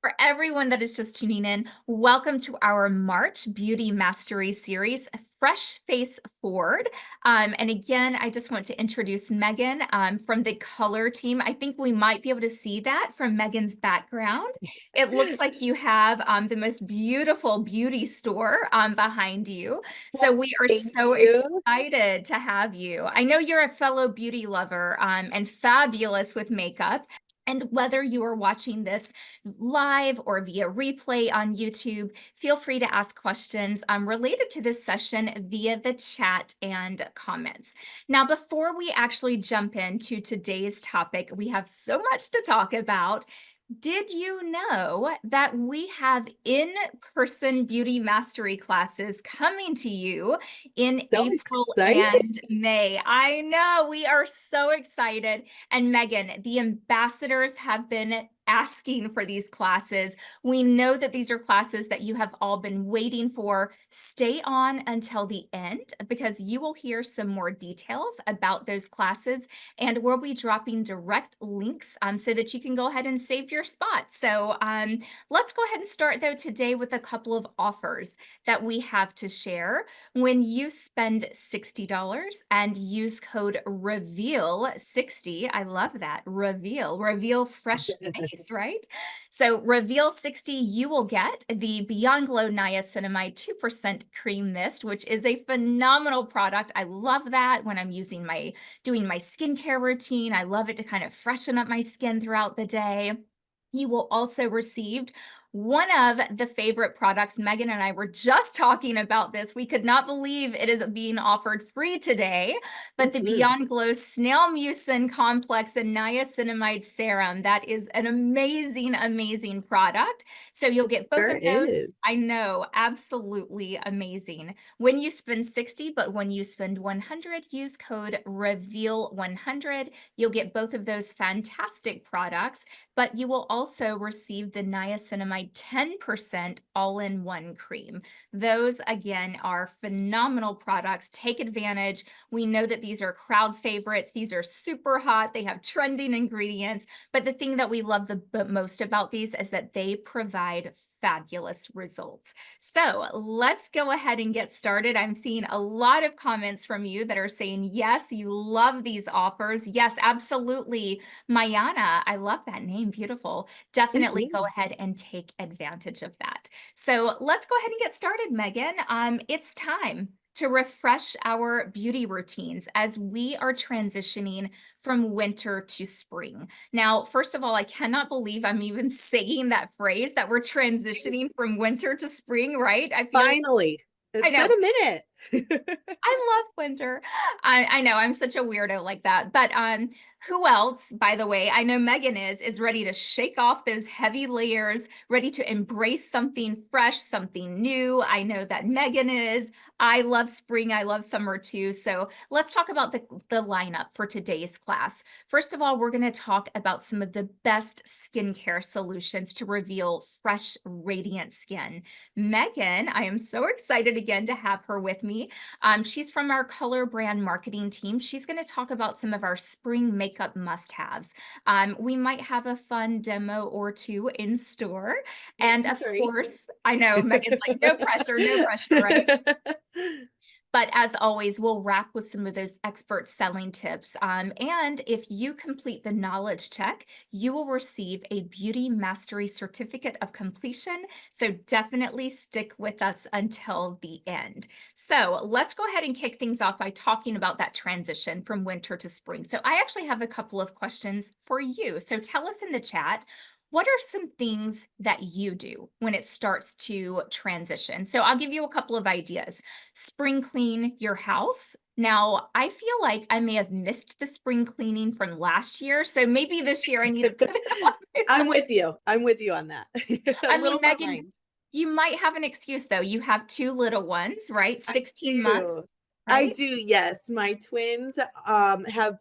For everyone that is just tuning in, welcome to our March Beauty Mastery Series, Fresh Face Forward. And again, I just want to introduce Megan from the color team. I think we might be able to see that from Megan's background. It looks like you have the most beautiful beauty store behind you. So we are Thank so you. excited to have you. I know you're a fellow beauty lover and fabulous with makeup. And whether you are watching this live or via replay on YouTube, feel free to ask questions related to this session via the chat and comments. Now, before we actually jump into today's topic, we have so much to talk about. Did you know that we have in-person beauty mastery classes coming to you in So April excited. and May? I know, we are so excited. And Megan, the ambassadors have been asking for these classes. We know that these are classes that you have all been waiting for. Stay on until the end because you will hear some more details about those classes, and we'll be dropping direct links so that you can go ahead and save your spot. So let's go ahead and start though today with a couple of offers that we have to share. When you spend $60 and use code REVEAL60, I love that, reveal fresh face, right? So reveal 60, you will get the Beyond Glow Niacinamide 2% Cream Mist, which is a phenomenal product. I love that when I'm doing my skincare routine. I love it to kind of freshen up my skin throughout the day. You will also receive one of the favorite products. Megan and I were just talking about this. We could not believe it is being offered free today, but the Mhm. Beyond Glow Snail Mucin Complex and Niacinamide Serum. That is an amazing, amazing product. So you'll It get both sure of those. is. I know, absolutely amazing. When you spend 60, but when you spend 100, use code REVEAL100. You'll get both of those fantastic products, but you will also receive the niacinamide 10% all-in-one cream. Those, again, are phenomenal products. Take advantage. We know that these are crowd favorites. These are super hot. They have trending ingredients. But the thing that we love the most about these is that they provide fabulous results. So let's go ahead and get started. I'm seeing a lot of comments from you that are saying, yes, you love these offers. Yes, absolutely. Mayana, I love that name. Beautiful. Thank Definitely go you. ahead and take advantage of that. So let's go ahead and get started, Megan. It's time to refresh our beauty routines as we are transitioning from winter to spring. Now, first of all, I cannot believe I'm even saying that phrase that we're transitioning from winter to spring, right? Finally. I It's been know. a minute. I love winter. I know I'm such a weirdo like that. But who else, by the way, I know Megan is ready to shake off those heavy layers, ready to embrace something fresh, something new. I know that Megan is. I love spring. I love summer too. So let's talk about the lineup for today's class. First of all, we're going to talk about some of the best skincare solutions to reveal fresh, radiant skin. Megan, I am so excited again to have her with me. She's from our color brand marketing team. She's going to talk about some of our spring makeup must-haves. We might have a fun demo or two in store. And Maybe of 3. course, I know Megan's like, no pressure, right? But as always, we'll wrap with some of those expert selling tips. And if you complete the knowledge check, you will receive a Beauty Mastery Certificate of Completion. So definitely stick with us until the end. So let's go ahead and kick things off by talking about that transition from winter to spring. So I actually have a couple of questions for you. So tell us in the chat, what are some things that you do when it starts to transition? So I'll give you a couple of ideas. Spring clean your house. Now, I feel like I may have missed the spring cleaning from last year, so maybe this year I need to put it on my I'm list. with you. I'm with you on that. A I mean, little Megan, behind. you might have an excuse though. You have two little ones, right? I 16 do. months, I right? do, yes. My twins have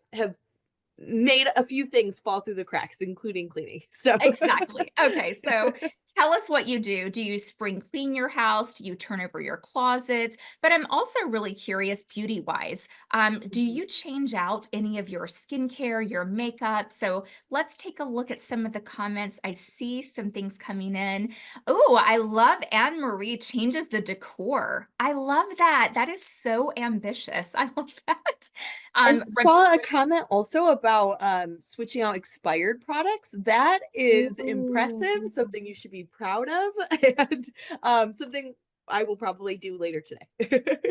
made a few things fall through the cracks, including cleaning. So Exactly. Okay, so Tell us what you do. Do you spring clean your house? Do you turn over your closets? But I'm also really curious beauty wise. Do Mhm. you change out any of your skincare, your makeup? So let's take a look at some of the comments. I see some things coming in. Oh, I love Anne Marie changes the decor. I love that. That is so ambitious. I love that. I Um, saw a comment also about, switching out expired products. That is Ooh. impressive, something you should be proud of, and, something I will probably do later today.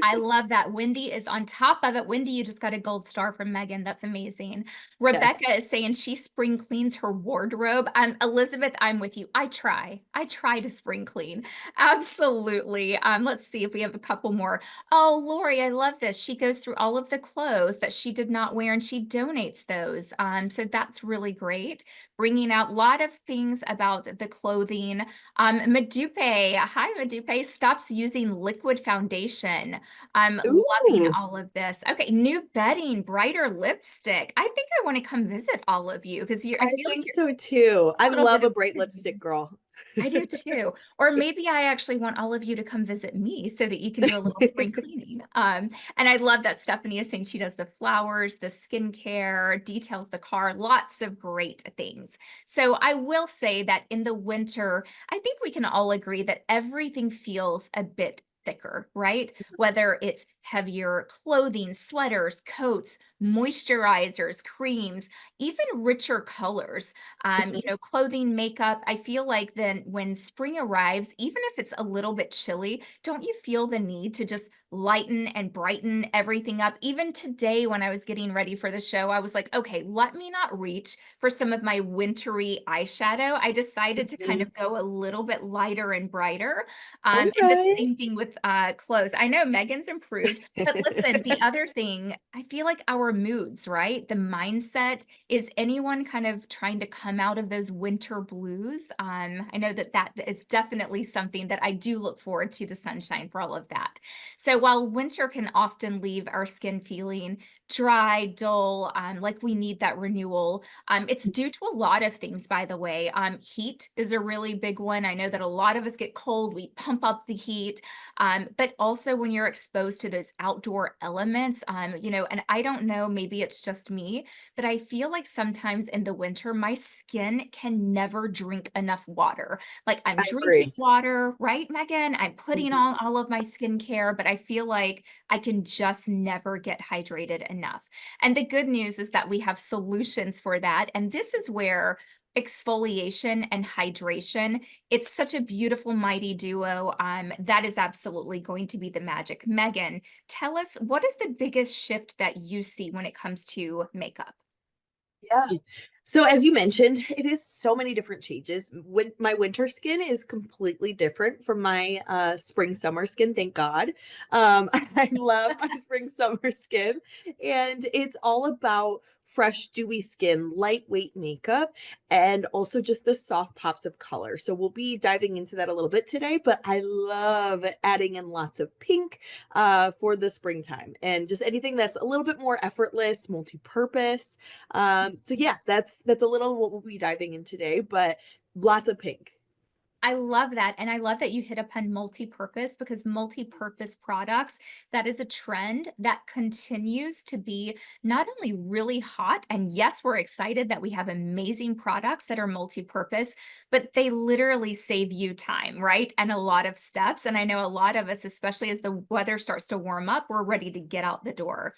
I love that. Wendy is on top of it. Wendy, you just got a gold star from Megan. That's amazing. Yes. Rebecca is saying she spring cleans her wardrobe. Elizabeth, I'm with you. I try. I try to spring clean. Absolutely. Let's see if we have a couple more. Oh, Lori, I love this. She goes through all of the clothes that she did not wear and she donates those. So that's really great. Bringing out a lot of things about the clothing. Madupe, hi Madupe, stops using liquid foundation. I'm loving Ooh, all of this. Okay, new bedding, brighter lipstick. I think I want to come visit all of you because I I feel like think you're so too. I a little love bit a of bright lipstick everything. girl. I do too. Or maybe I actually want all of you to come visit me so that you can do a little spring cleaning. And I love that Stephanie is saying she does the flowers, the skincare, details the car, lots of great things. So I will say that in the winter, I think we can all agree that everything feels a bit thicker, right? Whether it's heavier clothing, sweaters, coats, moisturizers, creams, even richer colors, Mhm. clothing, makeup. I feel like then when spring arrives, even if it's a little bit chilly, don't you feel the need to just lighten and brighten everything up? Even today, when I was getting ready for the show, I was like, okay, let me not reach for some of my wintry eyeshadow. I decided to kind Mhm. of go a little bit lighter and brighter. And the Okay. same thing with clothes. I know Megan's improved, but listen, the other thing, I feel like our moods, right? The mindset, is anyone kind of trying to come out of those winter blues? I know that that is definitely something that I do look forward to the sunshine for all of that. So while winter can often leave our skin feeling dry, dull, like we need that renewal, it's due to a lot of things, by the way. Heat is a really big one. I know that a lot of us get cold, we pump up the heat, but also when you're exposed to those outdoor elements, and I don't know, maybe it's just me, but I feel like sometimes in the winter, my skin can never drink enough water. Like I'm I drinking agree. water, right, Megan? I'm putting Mhm. on all of my skincare, but I feel like I can just never get hydrated enough. And the good news is that we have solutions for that. And this is where exfoliation and hydration, it's such a beautiful, mighty duo. That is absolutely going to be the magic. Megan, tell us, what is the biggest shift that you see when it comes to makeup? Yeah. So as you mentioned, it is so many different changes. When my winter skin is completely different from my spring summer skin, thank God. I love my spring summer skin, and it's all about fresh, dewy skin, lightweight makeup, and also just the soft pops of color. So we'll be diving into that a little bit today, but I love adding in lots of pink for the springtime and just anything that's a little bit more effortless, multi-purpose. So yeah, that's a little what we'll be diving in today, but lots of pink. I love that. And I love that you hit upon multi-purpose because multi-purpose products, that is a trend that continues to be not only really hot, and yes, we're excited that we have amazing products that are multi-purpose, but they literally save you time, right? And a lot of steps. And I know a lot of us, especially as the weather starts to warm up, we're ready to get out the door.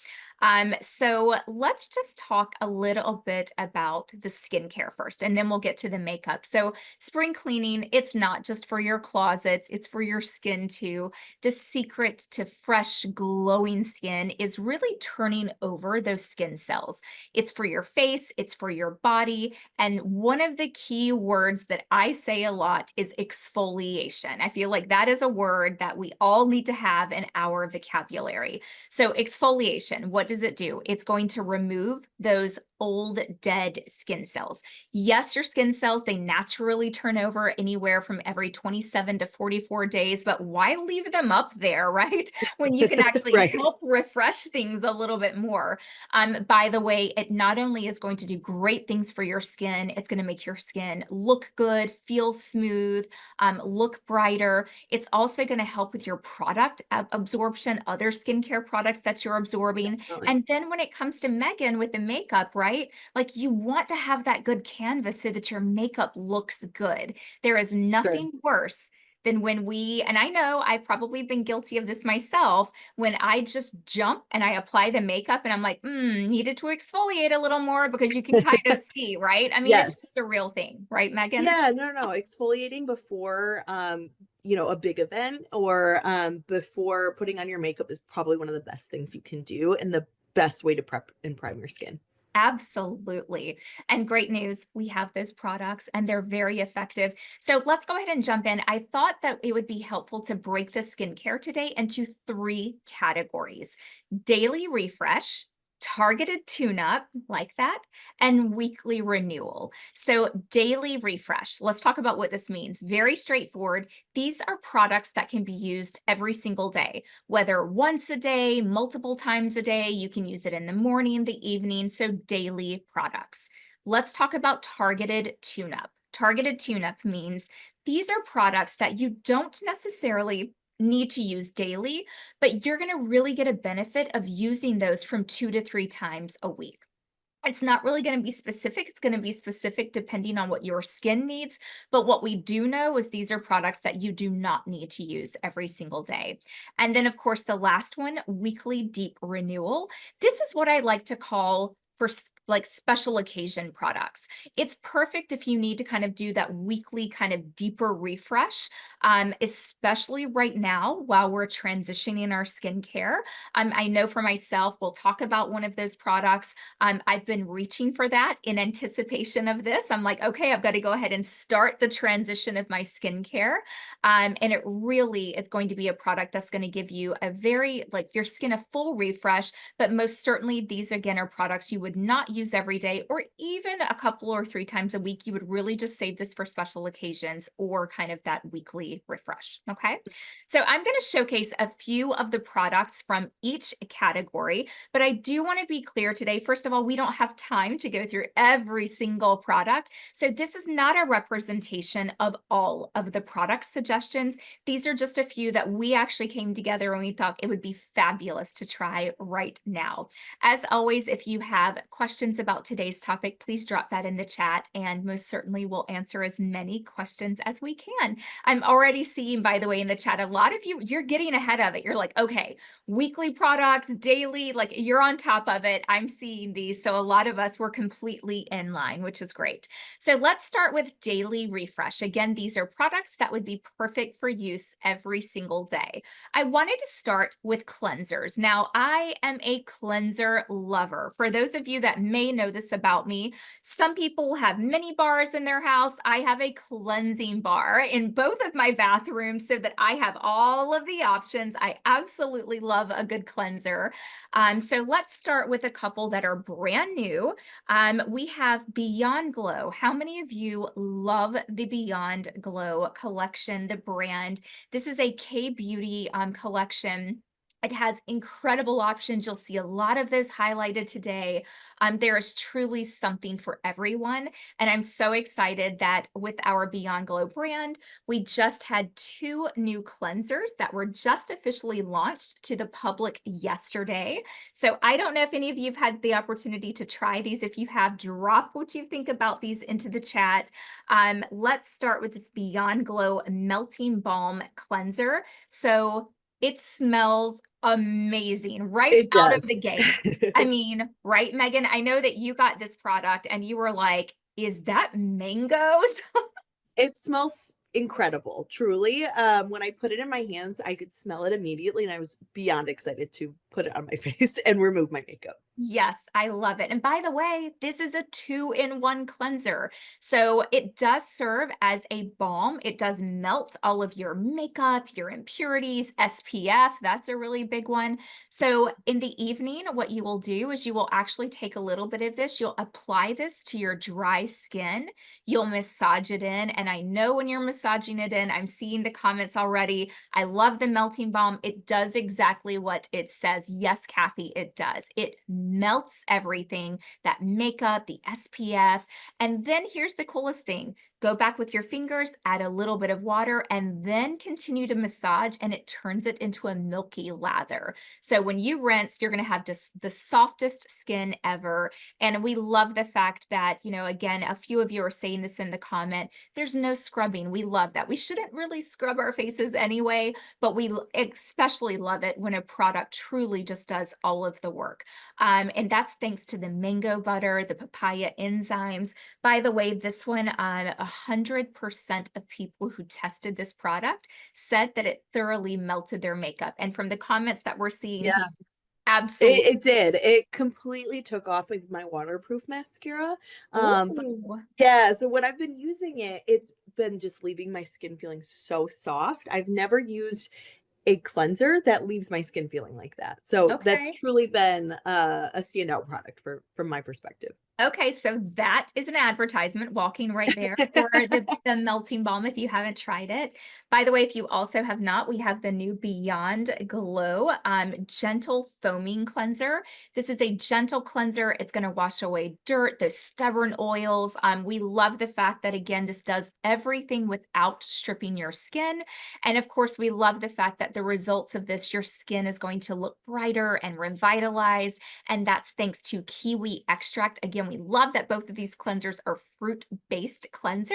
So let's just talk a little bit about the skincare first, and then we'll get to the makeup. So spring cleaning, it's not just for your closets, it's for your skin too. The secret to fresh, glowing skin is really turning over those skin cells. It's for your face, it's for your body. And one of the key words that I say a lot is exfoliation. I feel like that is a word that we all need to have in our vocabulary. So, exfoliation, what does it do? It's going to remove those old dead skin cells. Yes, your skin cells, they naturally turn over anywhere from every 27 to 44 days, but why leave them up there, right? When you can actually Right. help refresh things a little bit more. By the way, it not only is going to do great things for your skin, it's going to make your skin look good, feel smooth, look brighter. It's also going to help with your product absorption, other skincare products that you're absorbing. Definitely. And then when it comes to Megan with the makeup, right? Like you want to have that good canvas so that your makeup looks good. There is True. nothing worse than when and I know I've probably been guilty of this myself, when I just jump and I apply the makeup and I'm like, needed to exfoliate a little more because you can kind of see, right? I mean, it's just a Yes. real thing, right, Megan? Yeah, no, no, exfoliating before, a big event or, before putting on your makeup is probably one of the best things you can do and the best way to prep and prime your skin. Absolutely. And great news, we have those products and they're very effective. So let's go ahead and jump in. I thought that it would be helpful to break the skincare today into three categories: daily refresh, targeted tune up, like that, and weekly renewal. So, daily refresh, let's talk about what this means. Very straightforward. These are products that can be used every single day, whether once a day, multiple times a day. You can use it in the morning, the evening. So, daily products. Let's talk about targeted tune up. Targeted tune up means these are products that you don't necessarily need to use daily, but you're going to really get a benefit of using those from 2 to 3 times a week. It's not really going to be specific. It's going to be specific depending on what your skin needs. But what we do know is these are products that you do not need to use every single day. And then, of course, the last one, weekly deep renewal. This is what I like to call for like special occasion products. It's perfect if you need to kind of do that weekly kind of deeper refresh, especially right now while we're transitioning our skincare. I know for myself, we'll talk about one of those products. I've been reaching for that in anticipation of this. I'm like, okay, I've got to go ahead and start the transition of my skincare. And it really is going to be a product that's going to give you a very, like your skin, a full refresh. But most certainly, these again are products you would not use every day or even a couple or 3 times a week. You would really just save this for special occasions or kind of that weekly refresh. Okay. So I'm going to showcase a few of the products from each category, but I do want to be clear today. First of all, we don't have time to go through every single product. So this is not a representation of all of the product suggestions. These are just a few that we actually came together and we thought it would be fabulous to try right now. As always, if you have questions about today's topic, please drop that in the chat and most certainly we'll answer as many questions as we can. I'm already seeing, by the way, in the chat, a lot of you, you're getting ahead of it. You're like, okay, weekly products, daily, like you're on top of it. I'm seeing these. So a lot of us were completely in line, which is great. So let's start with daily refresh. Again, these are products that would be perfect for use every single day. I wanted to start with cleansers. Now, I am a cleanser lover. For those of you that may know this about me, some people have mini bars in their house. I have a cleansing bar in both of my bathrooms so that I have all of the options. I absolutely love a good cleanser. So let's start with a couple that are brand new. We have Beyond Glow. How many of you love the Beyond Glow collection, the brand? This is a K-beauty collection. It has incredible options. You'll see a lot of those highlighted today. There is truly something for everyone. And I'm so excited that with our Beyond Glow brand, we just had 2 new cleansers that were just officially launched to the public yesterday. So I don't know if any of you have had the opportunity to try these. If you have, drop what you think about these into the chat. Let's start with this Beyond Glow Melting Balm Cleanser. So it smells amazing right It out of the does. gate. I mean, right, Megan? I know that you got this product and you were like, is that mangoes? It smells incredible, truly. When I put it in my hands, I could smell it immediately, and I was beyond excited to put it on my face and remove my makeup. Yes, I love it. And by the way, this is a two-in-one cleanser. So it does serve as a balm. It does melt all of your makeup, your impurities, SPF. That's a really big one. So in the evening, what you will do is you will actually take a little bit of this. You'll apply this to your dry skin. You'll massage it in. And I know when you're massaging it in, I'm seeing the comments already. I love the melting balm. It does exactly what it says. Yes, Kathy, it does. It melts everything, that makeup, the SPF. And then here's the coolest thing. Go back with your fingers, add a little bit of water, and then continue to massage, and it turns it into a milky lather. So when you rinse, you're going to have just the softest skin ever. And we love the fact that, again, a few of you are saying this in the comment, there's no scrubbing. We love that. We shouldn't really scrub our faces anyway, but we especially love it when a product truly just does all of the work. And that's thanks to the mango butter, the papaya enzymes. By the way, this one, 100% of people who tested this product said that it thoroughly melted their makeup. And from the comments that we're seeing, Yeah, absolutely. it did. It completely took off with my waterproof mascara. But Ooh, yeah, so when I've been using it, it's been just leaving my skin feeling so soft. I've never used a cleanser that leaves my skin feeling like that. So that's okay. truly been a standout product from my perspective. Okay, so that is an advertisement walking right there for the melting balm if you haven't tried it. By the way, if you also have not, we have the new Beyond Glow Gentle Foaming Cleanser. This is a gentle cleanser. It's going to wash away dirt, those stubborn oils. We love the fact that, again, this does everything without stripping your skin. And of course, we love the fact that the results of this, your skin is going to look brighter and revitalized. And that's thanks to kiwi extract. Again, we love that both of these cleansers are fruit-based cleansers.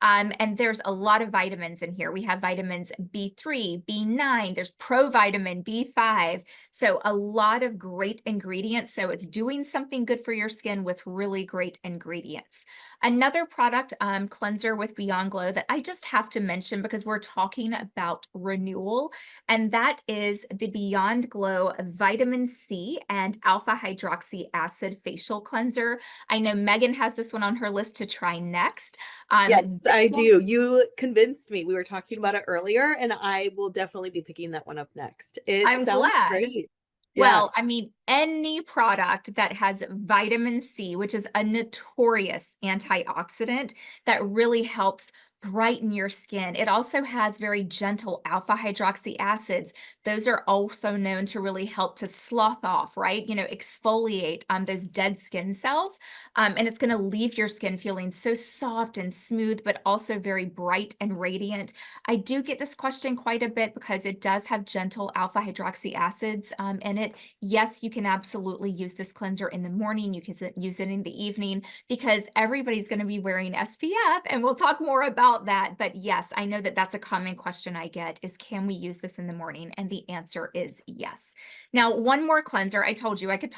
And there's a lot of vitamins in here. We have vitamins B3, B9, there's provitamin B5. So a lot of great ingredients. So it's doing something good for your skin with really great ingredients. Another product cleanser with Beyond Glow that I just have to mention because we're talking about renewal, and that is the Beyond Glow Vitamin C and Alpha Hydroxy Acid Facial Cleanser. I know Megan has this one on her list to try next. Yes, This I one, do. You convinced me. We were talking about it earlier, and I will definitely be picking that one up next. It I'm sounds glad. great. Yeah. Well, I mean, any product that has vitamin C, which is a notorious antioxidant that really helps brighten your skin. It also has very gentle alpha hydroxy acids. Those are also known to really help to slough off, right? Exfoliate those dead skin cells. And it's going to leave your skin feeling so soft and smooth, but also very bright and radiant. I do get this question quite a bit because it does have gentle alpha hydroxy acids in it. Yes, you can absolutely use this cleanser in the morning. You can use it in the evening because everybody's going to be wearing SPF, and we'll talk more about that. But yes, I know that that's a common question I get is, can we use this in the morning? And the answer is yes. Now, one more cleanser. I told you I could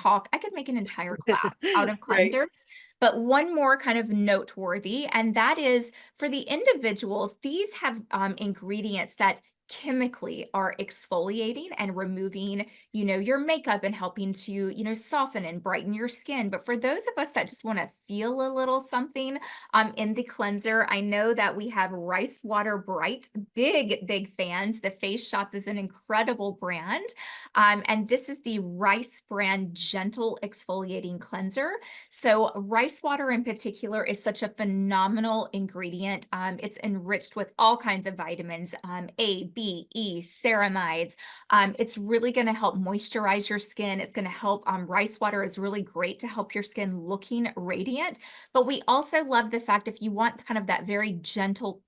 make an entire class out of Right. cleansers, but one more kind of noteworthy, and that is for the individuals, these have ingredients that chemically are exfoliating and removing, your makeup and helping to, soften and brighten your skin. But for those of us that just want to feel a little something in the cleanser, I know that we have Rice Water Bright, big fans. The Face Shop is an incredible brand. And this is the Rice brand Gentle Exfoliating Cleanser. So rice water in particular is such a phenomenal ingredient. It's enriched with all kinds of vitamins, A, B, E, ceramides. It's really going to help moisturize your skin. It's going to help, rice water is really great to help your skin looking radiant. But we also love the fact if you want kind of that very gentle,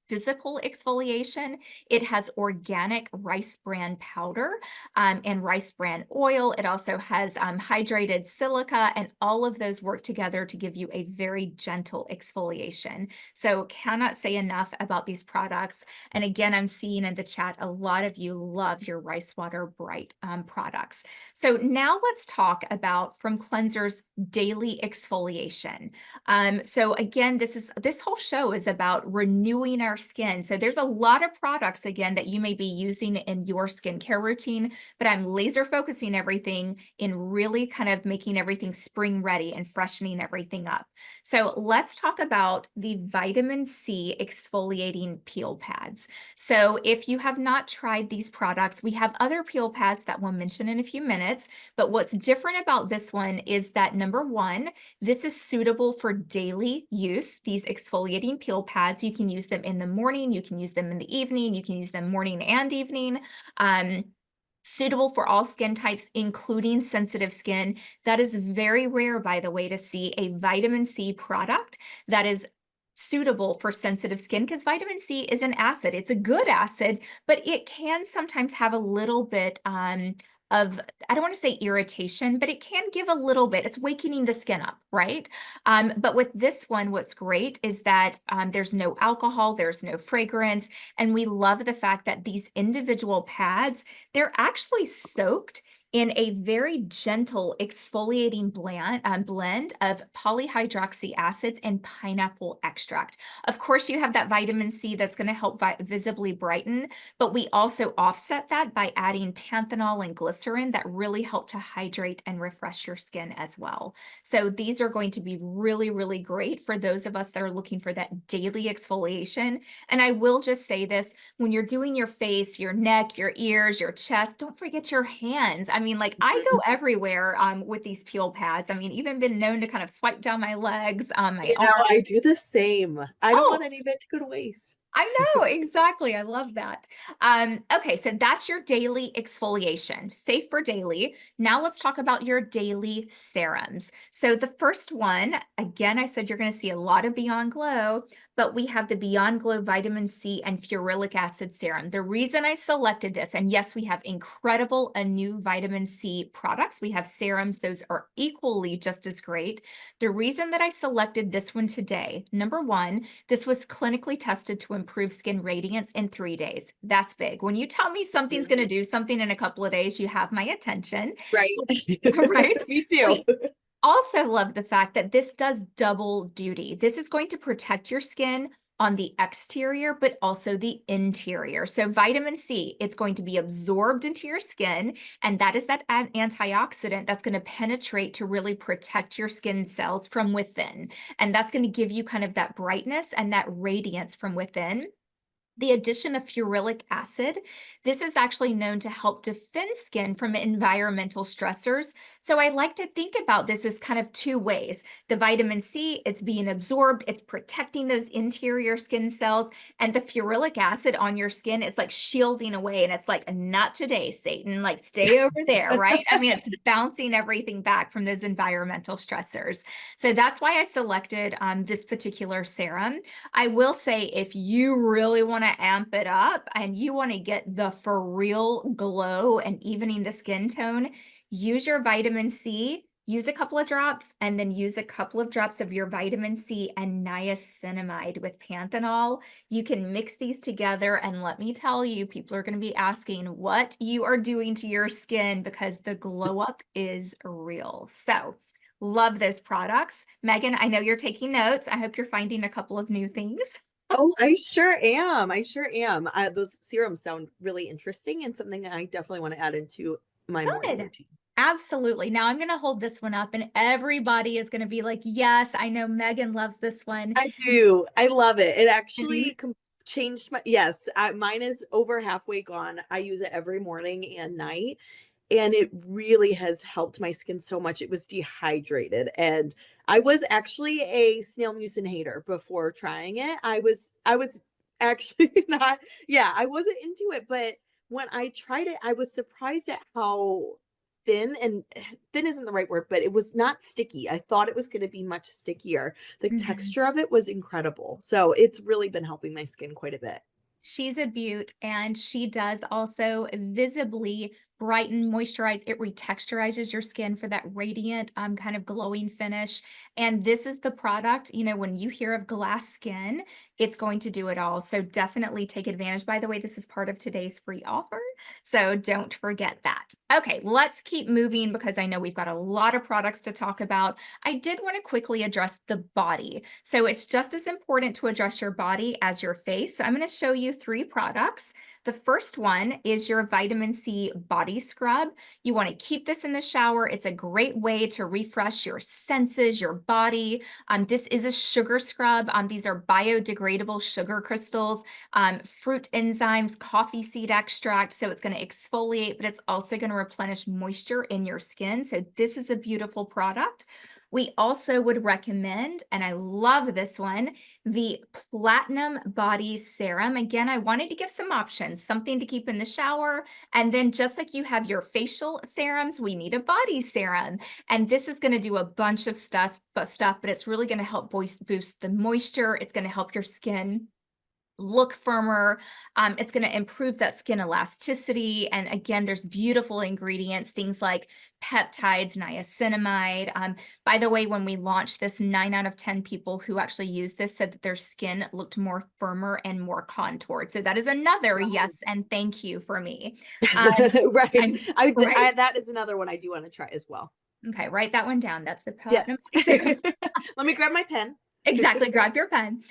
physical exfoliation, it has organic rice bran powder and rice bran oil. It also has hydrated silica, and all of those work together to give you a very gentle exfoliation. So cannot say enough about these products. And again, I'm seeing in the chat, a lot of you love your Rice Water Bright products. So now let's talk about from cleansers, daily exfoliation. So again, this whole show is about renewing our skin. So there's a lot of products, again, that you may be using in your skincare routine, but I'm laser focusing everything in really kind of making everything spring ready and freshening everything up. So let's talk about the vitamin C exfoliating peel pads. So if you have not tried these products, we have other peel pads that we'll mention in a few minutes. But what's different about this one is that number one, this is suitable for daily use. These exfoliating peel pads, you can use them in the morning, you can use them in the evening, you can use them morning and evening. Suitable for all skin types, including sensitive skin. That is very rare, by the way, to see a vitamin C product that is suitable for sensitive skin, because vitamin C is an acid. It's a good acid, but it can sometimes have a little bit of, I don't want to say irritation, but it can give a little bit. It's wakening the skin up, right? But with this one, what's great is that there's no alcohol, there's no fragrance, and we love the fact that these individual pads, they're actually soaked in a very gentle exfoliating blend of polyhydroxy acids and pineapple extract. Of course, you have that vitamin C that's going to help visibly brighten, but we also offset that by adding panthenol and glycerin that really help to hydrate and refresh your skin as well. So these are going to be really, really great for those of us that are looking for that daily exfoliation. And I will just say this, when you're doing your face, your neck, your ears, your chest, don't forget your hands. I mean, like I go everywhere with these peel pads. I mean, even been known to kind of swipe down my legs, my You know, arms. I do the same. I don't want Oh, any of it to go to waste. I know, exactly. I love that. Okay, so that's your daily exfoliation, safe for daily. Now let's talk about your daily serums. So the first one, again, I said you're going to see a lot of Beyond Glow, but we have the Beyond Glow Vitamin C and Ferulic Acid Serum. The reason I selected this, and yes, we have incredible new vitamin C products. We have serums. Those are equally just as great. The reason that I selected this one today, number one, this was clinically tested to improve skin radiance in 3 days. That's big. When you tell me something's going to Mhm. do something in a couple of days, you have my attention. Right. Right? Me too. We also love the fact that this does double duty. This is going to protect your skin on the exterior, but also the interior. So vitamin C, it's going to be absorbed into your skin, and that is that antioxidant that's going to penetrate to really protect your skin cells from within. And that's going to give you kind of that brightness and that radiance from within. The addition of ferulic acid, this is actually known to help defend skin from environmental stressors. So I like to think about this as kind of two ways. The vitamin C, it's being absorbed, it's protecting those interior skin cells, and the ferulic acid on your skin is like shielding away, and it's like, not today, Satan, like stay over there, right? I mean, it's bouncing everything back from those environmental stressors. So that's why I selected this particular serum. I will say, if you really want to amp it up and you want to get the for real glow and evening the skin tone, use your vitamin C, use a couple of drops, and then use a couple of drops of your vitamin C and niacinamide with panthenol. You can mix these together, and let me tell you, people are going to be asking what you are doing to your skin because the glow up is real. So love those products. Megan, I know you're taking notes. I hope you're finding a couple of new things. Oh, I sure am. I sure am. Those serums sound really interesting and something that I definitely want to add into my morning Good. routine. Absolutely. Now I'm going to hold this one up, and everybody is going to be like, yes, I know Megan loves this one. I do. I love it. It Mhm. actually changed my, yes, mine is over halfway gone. I use it every morning and night, and it really has helped my skin so much. It was dehydrated, and I was actually a snail mucin hater before trying it. I was actually not, yeah, I wasn't into it, but when I tried it, I was surprised at how thin, and thin isn't the right word, but it was not sticky. I thought it was going to be much stickier. The Mhm. texture of it was incredible. So it's really been helping my skin quite a bit. She's a beaut, and she does also visibly brighten, moisturize, it retexturizes your skin for that radiant, kind of glowing finish. And this is the product, you know, when you hear of glass skin, it's going to do it all. So definitely take advantage. By the way, this is part of today's free offer. So don't forget that. Okay, let's keep moving because I know we've got a lot of products to talk about. I did want to quickly address the body. So it's just as important to address your body as your face. So I'm going to show you 3 products. The first one is your vitamin C body scrub. You want to keep this in the shower. It's a great way to refresh your senses, your body. This is a sugar scrub. These are biodegradable sugar crystals, fruit enzymes, coffee seed extract. So it's going to exfoliate, but it's also going to replenish moisture in your skin. So this is a beautiful product. We also would recommend, and I love this one, the Platinum Body Serum. Again, I wanted to give some options, something to keep in the shower. And then just like you have your facial serums, we need a body serum. And this is going to do a bunch of stuff, but it's really going to help boost the moisture. It's going to help your skin look firmer. It's going to improve that skin elasticity. And again, there's beautiful ingredients, things like peptides, niacinamide. By the way, when we launched this, 9 out of 10 people who actually used this said that their skin looked more firmer and more contoured. So that is another Wow. yes and thank you for me. Um, Right. I'm right. That is another one I do want to try as well. Okay, write that one down. That's the platinum. Yes. Let me grab my pen. Exactly, grab your pen.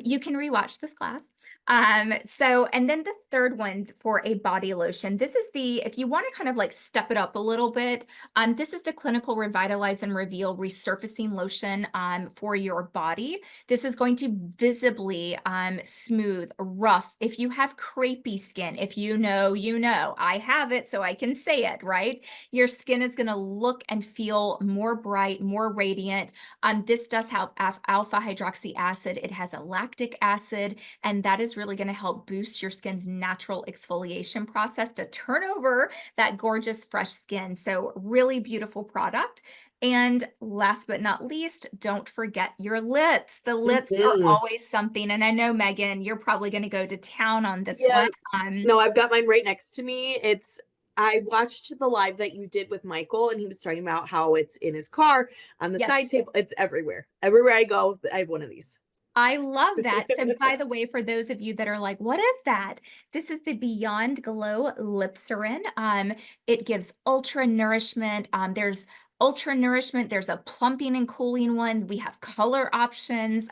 You can rewatch this class. And then the third one for a body lotion. This is if you want to kind of like step it up a little bit, this is the Clinical Revitalize and Reveal Resurfacing Lotion for your body. This is going to visibly smooth, rough. If you have crepey skin, if you know, you know, I have it, so I can say it, right? Your skin is going to look and feel more bright, more radiant. This does have alpha hydroxy acid. It has a lactic acid, and that is really going to help boost your skin's natural exfoliation process to turn over that gorgeous fresh skin. So really beautiful product. And last but not least, don't forget your lips. The lips are Mhm. always something. And I know, Megan, you're probably going to go to town on this Yeah. one. No, I've got mine right next to me. I watched the live that you did with Michael, and he was talking about how it's in his car, on the side Yes. table. It's everywhere. Everywhere I go, I have one of these. I love that. So, by the way, for those of you that are like, what is that? This is the Beyond Glow Lipserin. It gives ultra nourishment. There's ultra nourishment. There's a plumping and cooling one. We have color options.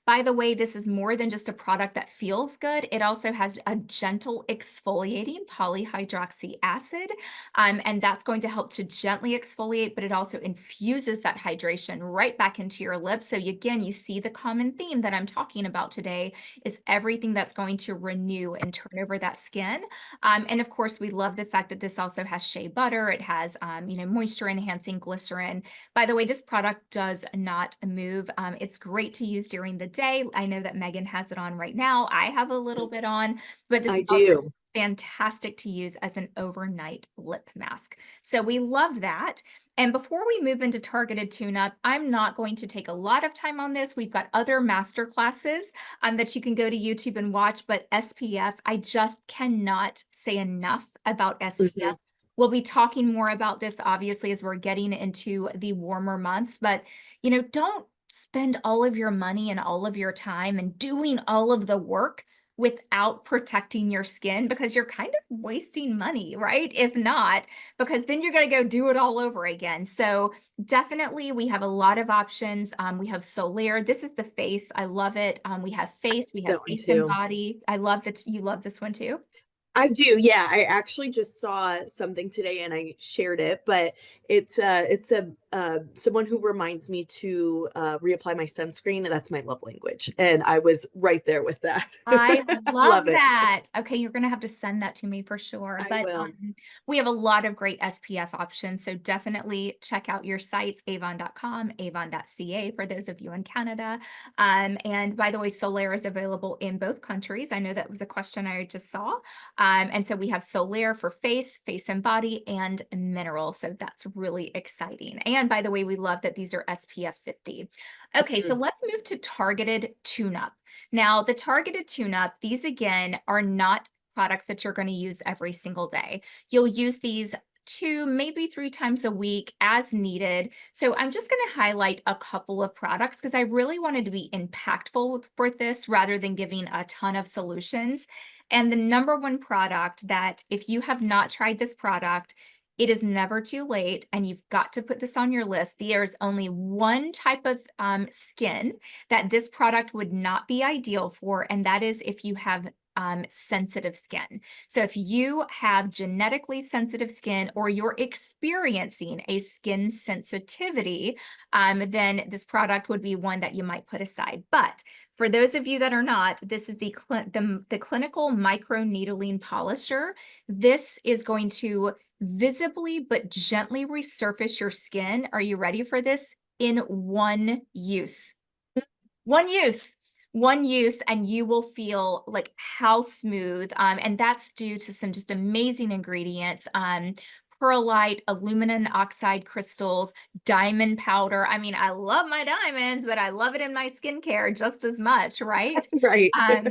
By the way, this is more than just a product that feels good. It also has a gentle exfoliating polyhydroxy acid. And that's going to help to gently exfoliate, but it also infuses that hydration right back into your lips. So again, you see the common theme that I'm talking about today is everything that's going to renew and turn over that skin. And of course, we love the fact that this also has shea butter. It has, moisture enhancing glycerin. By the way, this product does not move. It's great to use during the day. I know that Megan has it on right now. I have a little bit on, but this I is also do. fantastic to use as an overnight lip mask. So we love that. And before we move into targeted tune-up, I'm not going to take a lot of time on this. We've got other master classes that you can go to YouTube and watch, but SPF, I just cannot say enough about SPF. Mhm. We'll be talking more about this, obviously, as we're getting into the warmer months, but don't spend all of your money and all of your time and doing all of the work without protecting your skin because you're kind of wasting money, right? If not, because then you're going to go do it all over again. So definitely we have a lot of options. We have Solaire. This is the face. I love it. We have That one face and too. body. I love that you love this one too. I do, yeah. I actually just saw something today and I shared it, but it's a someone who reminds me to reapply my sunscreen, and that's my love language. And I was right there with that. I I love love it. that. Okay, you're gonna have to send that to me for sure. I But will. we have a lot of great SPF options, so definitely check out your sites, avon.com, avon.ca for those of you in Canada. And by the way, Solaire is available in both countries. I know that was a question I just saw. And so we have Solaire for face and body, and mineral. So that's really exciting. And by the way, we love that these are SPF 50. Okay, so Mhm. let's move to targeted tune-up. Now, the targeted tune-up, these again are not products that you're going to use every single day. You'll use these 2, maybe 3 times a week as needed. So I'm just going to highlight a couple of products because I really wanted to be impactful with this rather than giving a ton of solutions. And the number one product that if you have not tried this product, it is never too late, and you've got to put this on your list. There's only one type of skin that this product would not be ideal for, and that is if you have sensitive skin. So if you have genetically sensitive skin or you're experiencing a skin sensitivity, then this product would be one that you might put aside. But for those of you that are not, this is the clinical microneedling polisher. This is going to visibly but gently resurface your skin. Are you ready for this? In one use. One use. One use, and you will feel like how smooth. And that's due to some just amazing ingredients. Perlite, aluminum oxide crystals, diamond powder. I mean, I love my diamonds, but I love it in my skincare just as much, right? Right. Um,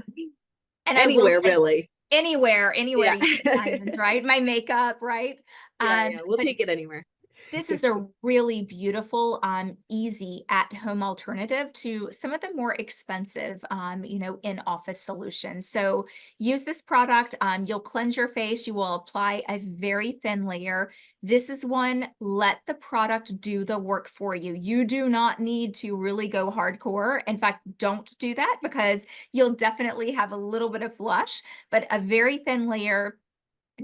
and I will Anywhere, say, really. anywhere Yeah. you put diamonds, right? My makeup, right? Yeah, yeah. We'll But take it anywhere. this is a really beautiful, easy at-home alternative to some of the more expensive, in-office solutions. So use this product. You'll cleanse your face. You will apply a very thin layer. This is one, let the product do the work for you. You do not need to really go hardcore. In fact, don't do that because you'll definitely have a little bit of flush, but a very thin layer.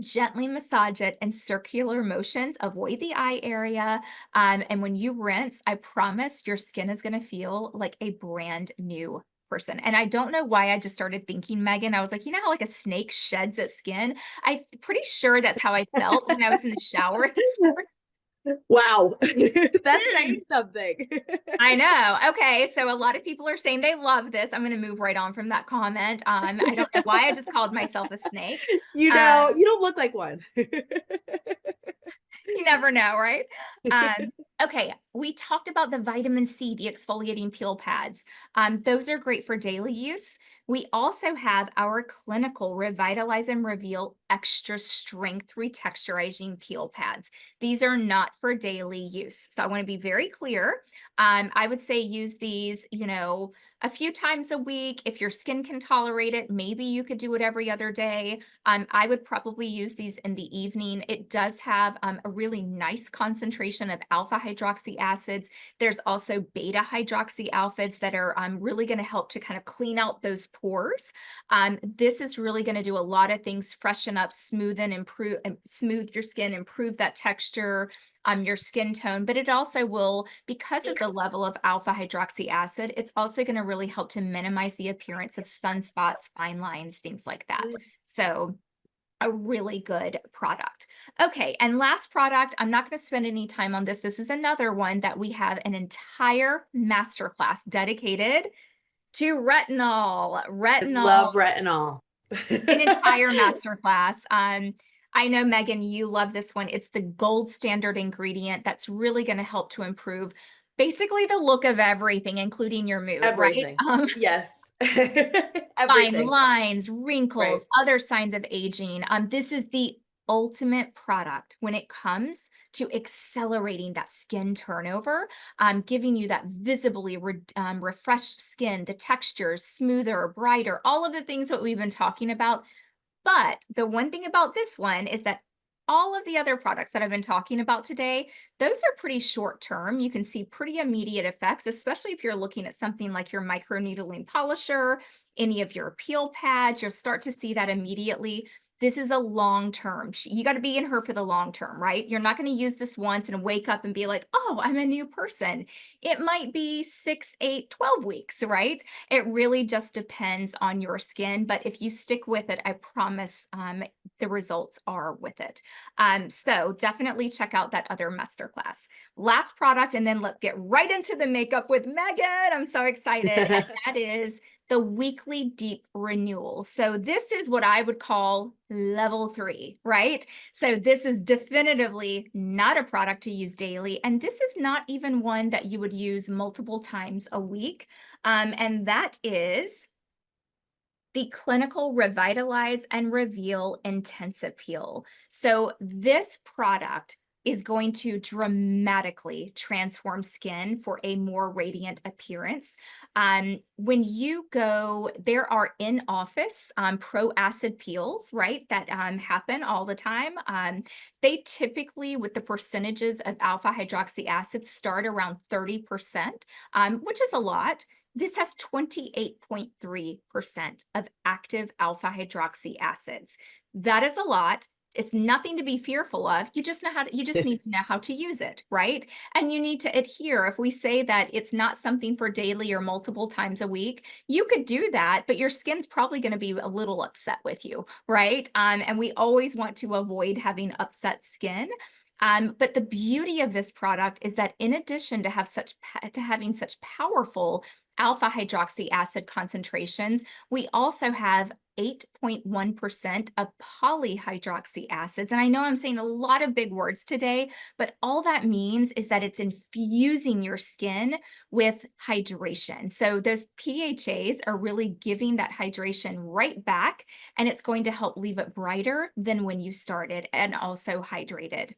Gently massage it in circular motions, avoid the eye area. And when you rinse, I promise your skin is going to feel like a brand new person. And I don't know why I just started thinking, Megan, I was like, you know how like a snake sheds its skin? I'm pretty sure that's how I felt when I was in the shower this Wow. That's saying morning. something. I know. Okay, so a lot of people are saying they love this. I'm going to move right on from that comment. I don't know why I just called myself a snake. You don't look like one. You never know, right? Okay, we talked about the vitamin C, the exfoliating peel pads. Those are great for daily use. We also have our clinical Revitalize and Reveal extra strength retexturizing peel pads. These are not for daily use. So I want to be very clear. I would say use these, a few times a week. If your skin can tolerate it, maybe you could do it every other day. I would probably use these in the evening. It does have a really nice concentration of alpha hydroxy acids. There's also beta hydroxy alphads that are really going to help to kind of clean out those pores. This is really going to do a lot of things, freshen up, smooth your skin, improve that texture, your skin tone, but it also will, because of the level of alpha hydroxy acid, it's also going to really help to minimize the appearance of sunspots, fine lines, things like that. So a really good product. Okay, and last product, I'm not going to spend any time on this. This is another one that we have an entire masterclass dedicated to retinol. I Retinol, love retinol. an entire masterclass. I know, Megan, you love this one. It's the gold standard ingredient that's really going to help to improve basically the look of everything, including your mood, right? Everything. Yes. Fine Everything. lines, Right. wrinkles, other signs of aging. This is the ultimate product when it comes to accelerating that skin turnover, giving you that visibly refreshed skin, the textures, smoother, brighter, all of the things that we've been talking about. But the one thing about this one is that all of the other products that I've been talking about today, those are pretty short term. You can see pretty immediate effects, especially if you're looking at something like your microneedling polisher, any of your peel pads, you'll start to see that immediately. This is a long term. You got to be in her for the long term, right? You're not going to use this once and wake up and be like, oh, I'm a new person. It might be 6, 8, 12 weeks, right? It really just depends on your skin, but if you stick with it, I promise the results are with it. So definitely check out that other masterclass. Last product, and then let's get right into the makeup with Megan. I'm so excited. And that is the weekly deep renewal. So this is what I would call level 3, right? So this is definitively not a product to use daily. And this is not even one that you would use multiple times a week. And that is the Clinical Revitalize and Reveal Intensive Peel. So this product is going to dramatically transform skin for a more radiant appearance. When you go, there are in-office pro acid peels, right, that happen all the time. They typically, with the percentages of alpha hydroxy acid, start around 30%, which is a lot. This has 28.3% of active alpha hydroxy acids. That is a lot. It's nothing to be fearful of. You just you just need to know how to use it, right? And you need to adhere. If we say that it's not something for daily or multiple times a week, you could do that, but your skin's probably going to be a little upset with you, right? And we always want to avoid having upset skin. But the beauty of this product is that in addition to having such powerful alpha hydroxy acid concentrations, we also have 8.1% of polyhydroxy acids. And I know I'm saying a lot of big words today, but all that means is that it's infusing your skin with hydration. So those PHAs are really giving that hydration right back, and it's going to help leave it brighter than when you started and also hydrated.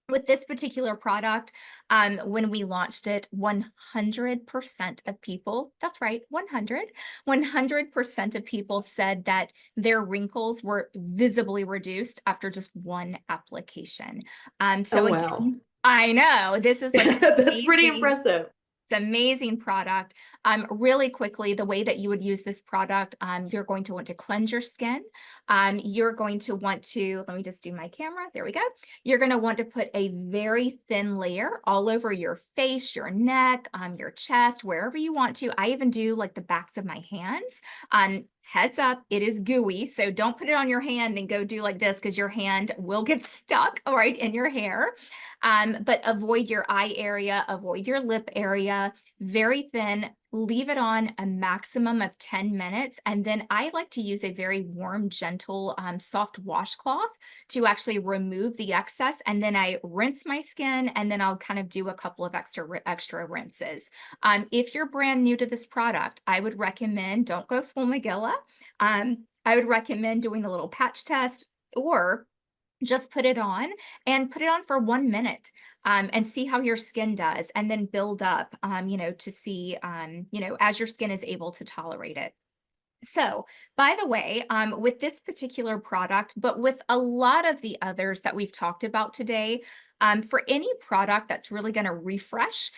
With this particular product, when we launched it, 100% of people, that's right, 100% of people said that their wrinkles were visibly reduced after just one application. Oh, So wow. again, I know this is like That's pretty amazing. impressive. It's an amazing product. Really quickly, the way that you would use this product, you're going to want to cleanse your skin. You're going to want to, let me just do my camera. There we go. You're going to want to put a very thin layer all over your face, your neck, your chest, wherever you want to. I even do like the backs of my hands. Heads up, it is gooey, so don't put it on your hand and go do like this because your hand will get stuck right in your hair. But avoid your eye area, avoid your lip area, very thin. Leave it on a maximum of 10 minutes. And then I like to use a very warm, gentle, soft washcloth to actually remove the excess. And then I rinse my skin, and then I'll kind of do a couple of extra rinses. If you're brand new to this product, I would recommend don't go full Megilla. I would recommend doing a little patch test, or just put it on and put it on for 1 minute, and see how your skin does, and then build up, to see, as your skin is able to tolerate it. So, by the way, with this particular product, but with a lot of the others that we've talked about today, for any product that's really going to refresh,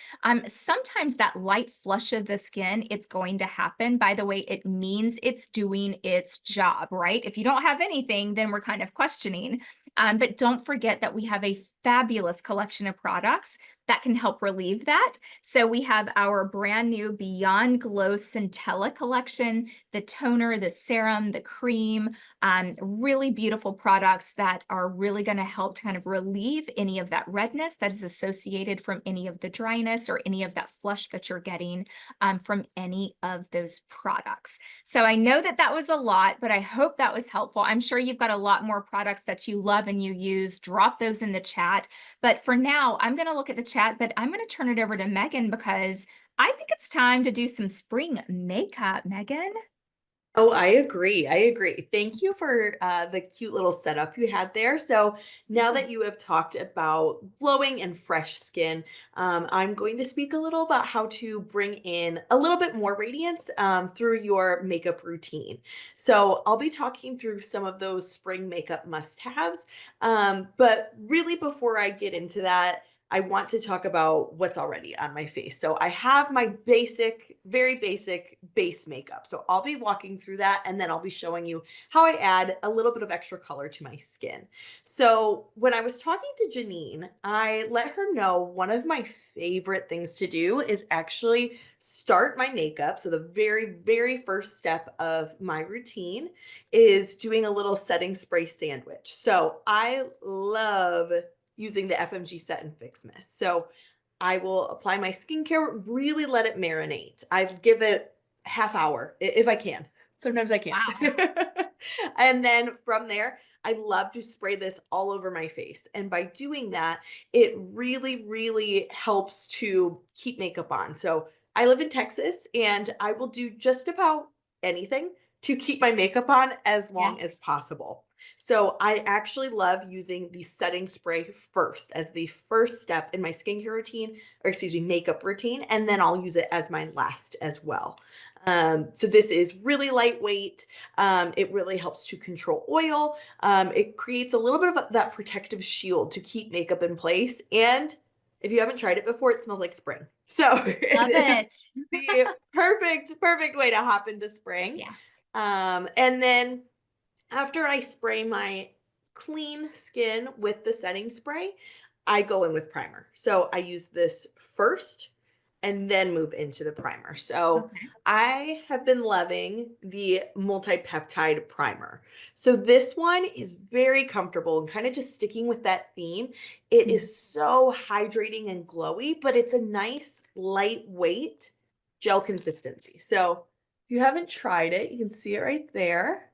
sometimes that light flush of the skin, it's going to happen. By the way, it means it's doing its job, right? If you don't have anything, then we're kind of questioning. But don't forget that we have a fabulous collection of products that can help relieve that. So we have our brand new Beyond Glow Centella collection, the toner, the serum, the cream, really beautiful products that are really going to help to kind of relieve any of that redness that is associated from any of the dryness or any of that flush that you're getting from any of those products. So I know that that was a lot, but I hope that was helpful. I'm sure you've got a lot more products that you love and you use. Drop those in the chat. But for now, I'm going to look at the chat, but I'm going to turn it over to Megan because I think it's time to do some spring makeup, Megan. Oh, I agree. I agree. Thank you for the cute little setup you had there. So now Yeah. that you have talked about glowing and fresh skin, I'm going to speak a little about how to bring in a little bit more radiance through your makeup routine. So I'll be talking through some of those spring makeup must-haves. But really, before I get into that, I want to talk about what's already on my face. So I have my basic, very basic base makeup. So I'll be walking through that, and then I'll be showing you how I add a little bit of extra color to my skin. So when I was talking to Janine, I let her know one of my favorite things to do is actually start my makeup. So the very, very first step of my routine is doing a little setting spray sandwich. So I love using the FMG Set and Fix Mist. So I will apply my skincare, really let it marinate. I give it half hour if I can. Sometimes I can't. Wow. And then from there, I love to spray this all over my face. And by doing that, it really, really helps to keep makeup on. So I live in Texas, and I will do just about anything to keep my makeup on as long as Yes. possible. So I actually love using the setting spray first as the first step in my skincare routine, or excuse me, makeup routine, and then I'll use it as my last as well. So this is really lightweight. It really helps to control oil. It creates a little bit of that protective shield to keep makeup in place. And if you haven't tried it before, it smells like spring. So it Love is it. the perfect way to hop into spring. Yeah. And then after I spray my clean skin with the setting spray, I go in with primer. So I use this first and then move into the primer. So Okay. I have been loving the multi-peptide primer. So this one is very comfortable and kind of just sticking with that theme. It Mhm. is so hydrating and glowy, but it's a nice lightweight gel consistency. So if you haven't tried it, you can see it right there.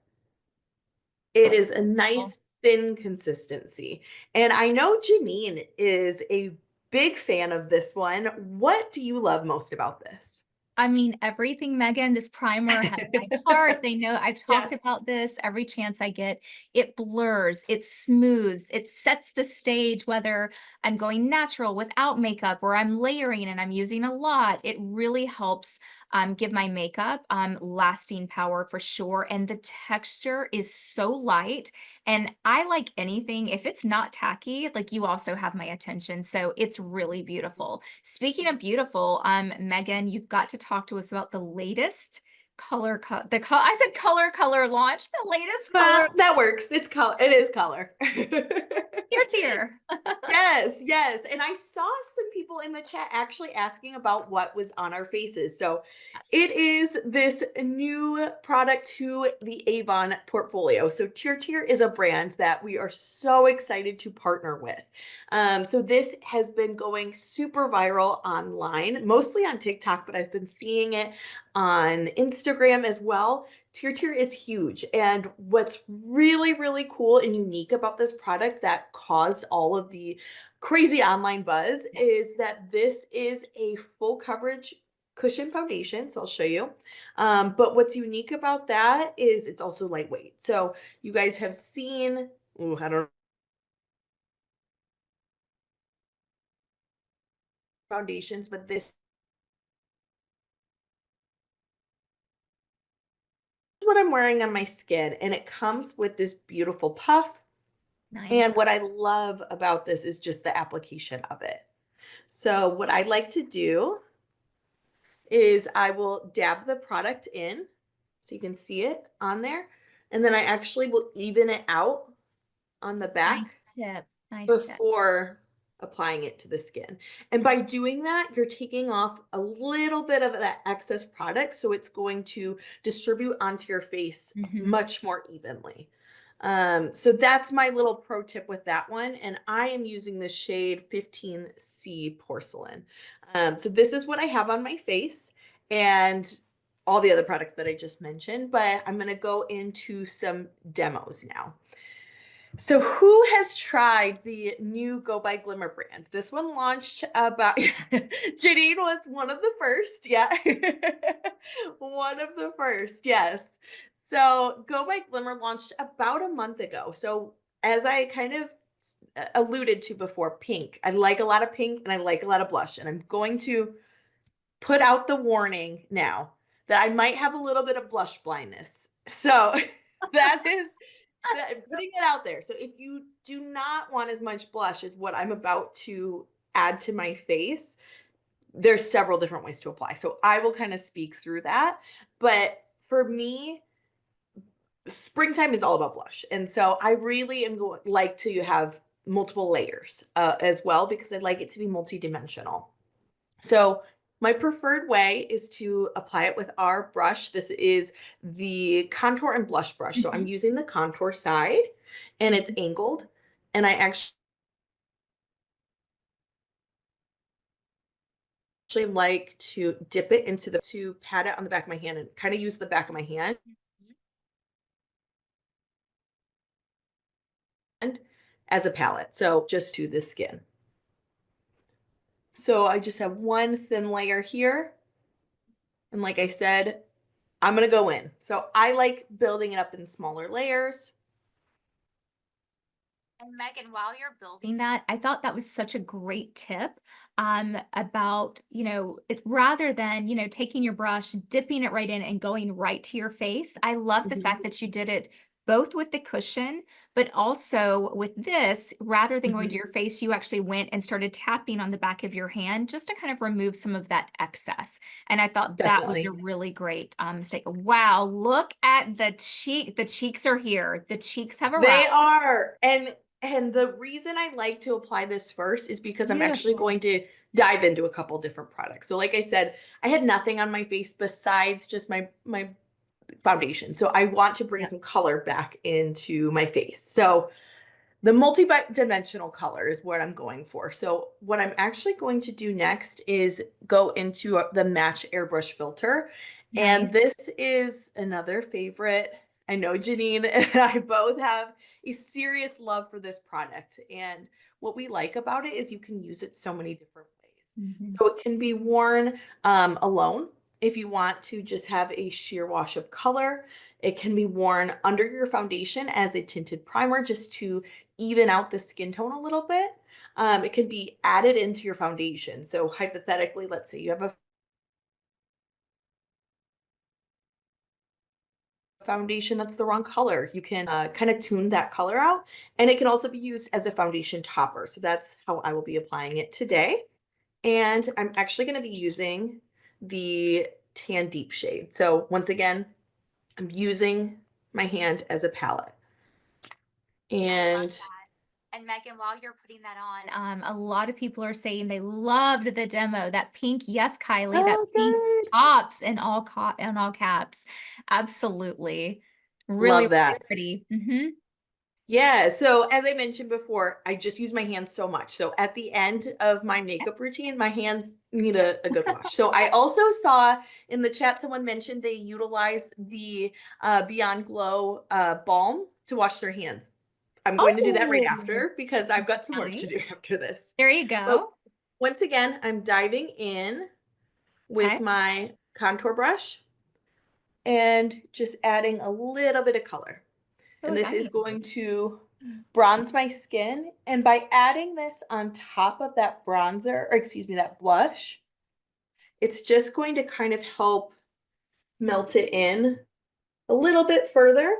It is a Oh, nice thin consistency. And I know Janine is a big fan of this one. What do you love most about this? I mean, everything, Megan, this primer has my heart. They know I've Yeah. talked about this every chance I get. It blurs, it smooths, it sets the stage, whether I'm going natural without makeup or I'm layering and I'm using a lot. It really helps give my makeup lasting power for sure. And the texture is so light. And I like anything, if it's not tacky, like you also have my attention. So it's really beautiful. Speaking of beautiful, Megan, you've got to talk to us about the latest I said color launch, the latest color That works. It's color. It is color. your tier. Yes, yes. And I saw some people in the chat actually asking about what was on our faces. So Yes. it is this new product to the Avon portfolio. So Tier is a brand that we are so excited to partner with. So this has been going super viral online, mostly on TikTok, but I've been seeing it on Instagram as well. Tier is huge. And what's really cool and unique about this product that caused all of the crazy online buzz Yes. is that this is a full coverage cushion foundation. So I'll show you. But what's unique about that is it's also lightweight. So you guys have seen, ooh, I don't know, foundations, but this is what I'm wearing on my skin. And it comes with this beautiful puff. And Nice. what I love about this is just the application of it. So what I like to do is I will dab the product in so you can see it on there. And then I actually will even it out on the Nice back tip. Nice tip. before applying it to the skin. And by doing that, you're taking off a little bit of that excess product. So it's going to distribute onto your face Mhm. much more evenly. So that's my little pro tip with that one. And I am using the shade 15C porcelain. So this is what I have on my face and all the other products that I just mentioned, but I'm going to go into some demos now. So who has tried the new Go by Glimmer brand? This one launched about Janine was one of the first. Yeah. One of the first. Yes. So Go by Glimmer launched about a month ago. So as I kind of alluded to before, pink. I like a lot of pink and I like a lot of blush and I'm going to put out the warning now that I might have a little bit of blush blindness. So that is putting it out there. So if you do not want as much blush as what I'm about to add to my face, there's several different ways to apply. So I will kind of speak through that. But for me, springtime is all about blush. And so I really am going like to have multiple layers as well because I like it to be multidimensional. So my preferred way is to apply it with our brush. This is the contour and blush brush. So I'm Mhm. using the contour side and it's Mhm. angled. And I actually like to dip it into to pat it on the back of my hand and kind of use the back of my hand as a palette. So just to the skin. So I just have one thin layer here. And like I said, I'm gonna go in. So I like building it up in smaller layers. And Megan, while you're building that, I thought that was such a great tip about, rather than, taking your brush, dipping it right in and going right to your face. I love the Mhm, fact that you did it both with the cushion, but also with this, rather than going to mhm, your face, you actually went and started tapping on the back of your hand just to kind of remove some of that excess. And I thought that was a definitely. really great mistake. Wow, look at the cheek. The cheeks are here. The cheeks have arrived. They are. And the reason I like to apply this first is because I'm actually Beautiful. going to dive into a couple different products. So like I said, I had nothing on my face besides just my foundation. So I want to bring Yep. some color back into my face. So the multi-dimensional color is what I'm going for. So what I'm actually going to do next is go into the match airbrush filter. And Nice. this is another favorite. I know Janine and I both have a serious love for this product. And what we like about it is you can use it so many different ways. Mhm. So it can be worn alone if you want to just have a sheer wash of color. It can be worn under your foundation as a tinted primer just to even out the skin tone a little bit. It can be added into your foundation. So hypothetically, let's say you have a foundation that's the wrong color. You can kind of tune that color out, and it can also be used as a foundation topper. So that's how I will be applying it today. And I'm actually going to be using the tan deep shade. So once again, I'm using my hand as a palette. I love And that. And Megan, while you're putting that on, a lot of people are saying they loved the demo. That pink, yes, Kylie, that oh, pink good. pops in all caps. Absolutely. Really, Love really that. pretty. Hmm. Yeah, so as I mentioned before, I just use my hands so much. So at the end of my makeup routine, my hands need a good wash. So I also saw in the chat someone mentioned they utilize the Beyond Glow balm to wash their hands. I'm going to do that right Oh, after because I've got some work to do nice. after this. There you But go. once again, I'm diving in with Okay. my contour brush and just adding a little bit of color. Oh, And this is nice. going to bronze my skin. And by adding this on top of that bronzer, or excuse me, that blush, it's just going to kind of help melt it in a little bit further.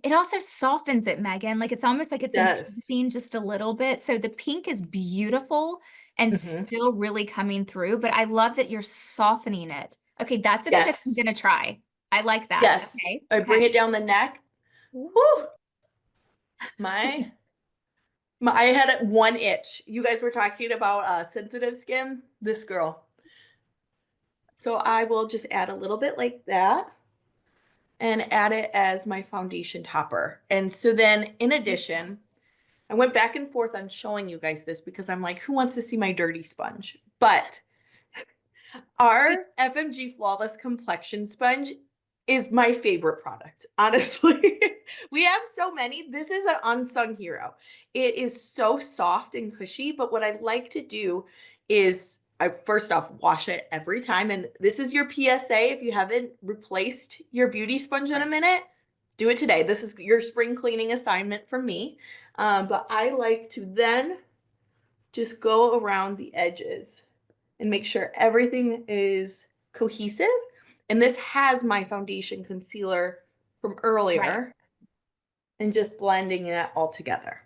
It also softens it, Megan. Like it's almost like It it's does. infusing just a little bit. So the pink is beautiful and Hmm. still really coming through, but I love that you're softening it. Okay, that's a tip I'm Yes. gonna try. I like that. Yes. Okay. I Okay. bring it down the neck. Whew, my I had one itch. You guys were talking about sensitive skin. This girl. So I will just add a little bit like that and add it as my foundation topper. And so then in addition, I went back and forth on showing you guys this because I'm like, who wants to see my dirty sponge? But our FMG Flawless Complexion Sponge is my favorite product, honestly. We have so many. This is an unsung hero. It is so soft and cushy, but what I like to do is I first off wash it every time. And this is your PSA. If you haven't replaced your beauty sponge in a Right. minute, do it today. This is your spring cleaning assignment from me. But I like to then just go around the edges and make sure everything is cohesive. And this has my foundation concealer from Right. earlier and just blending that all together.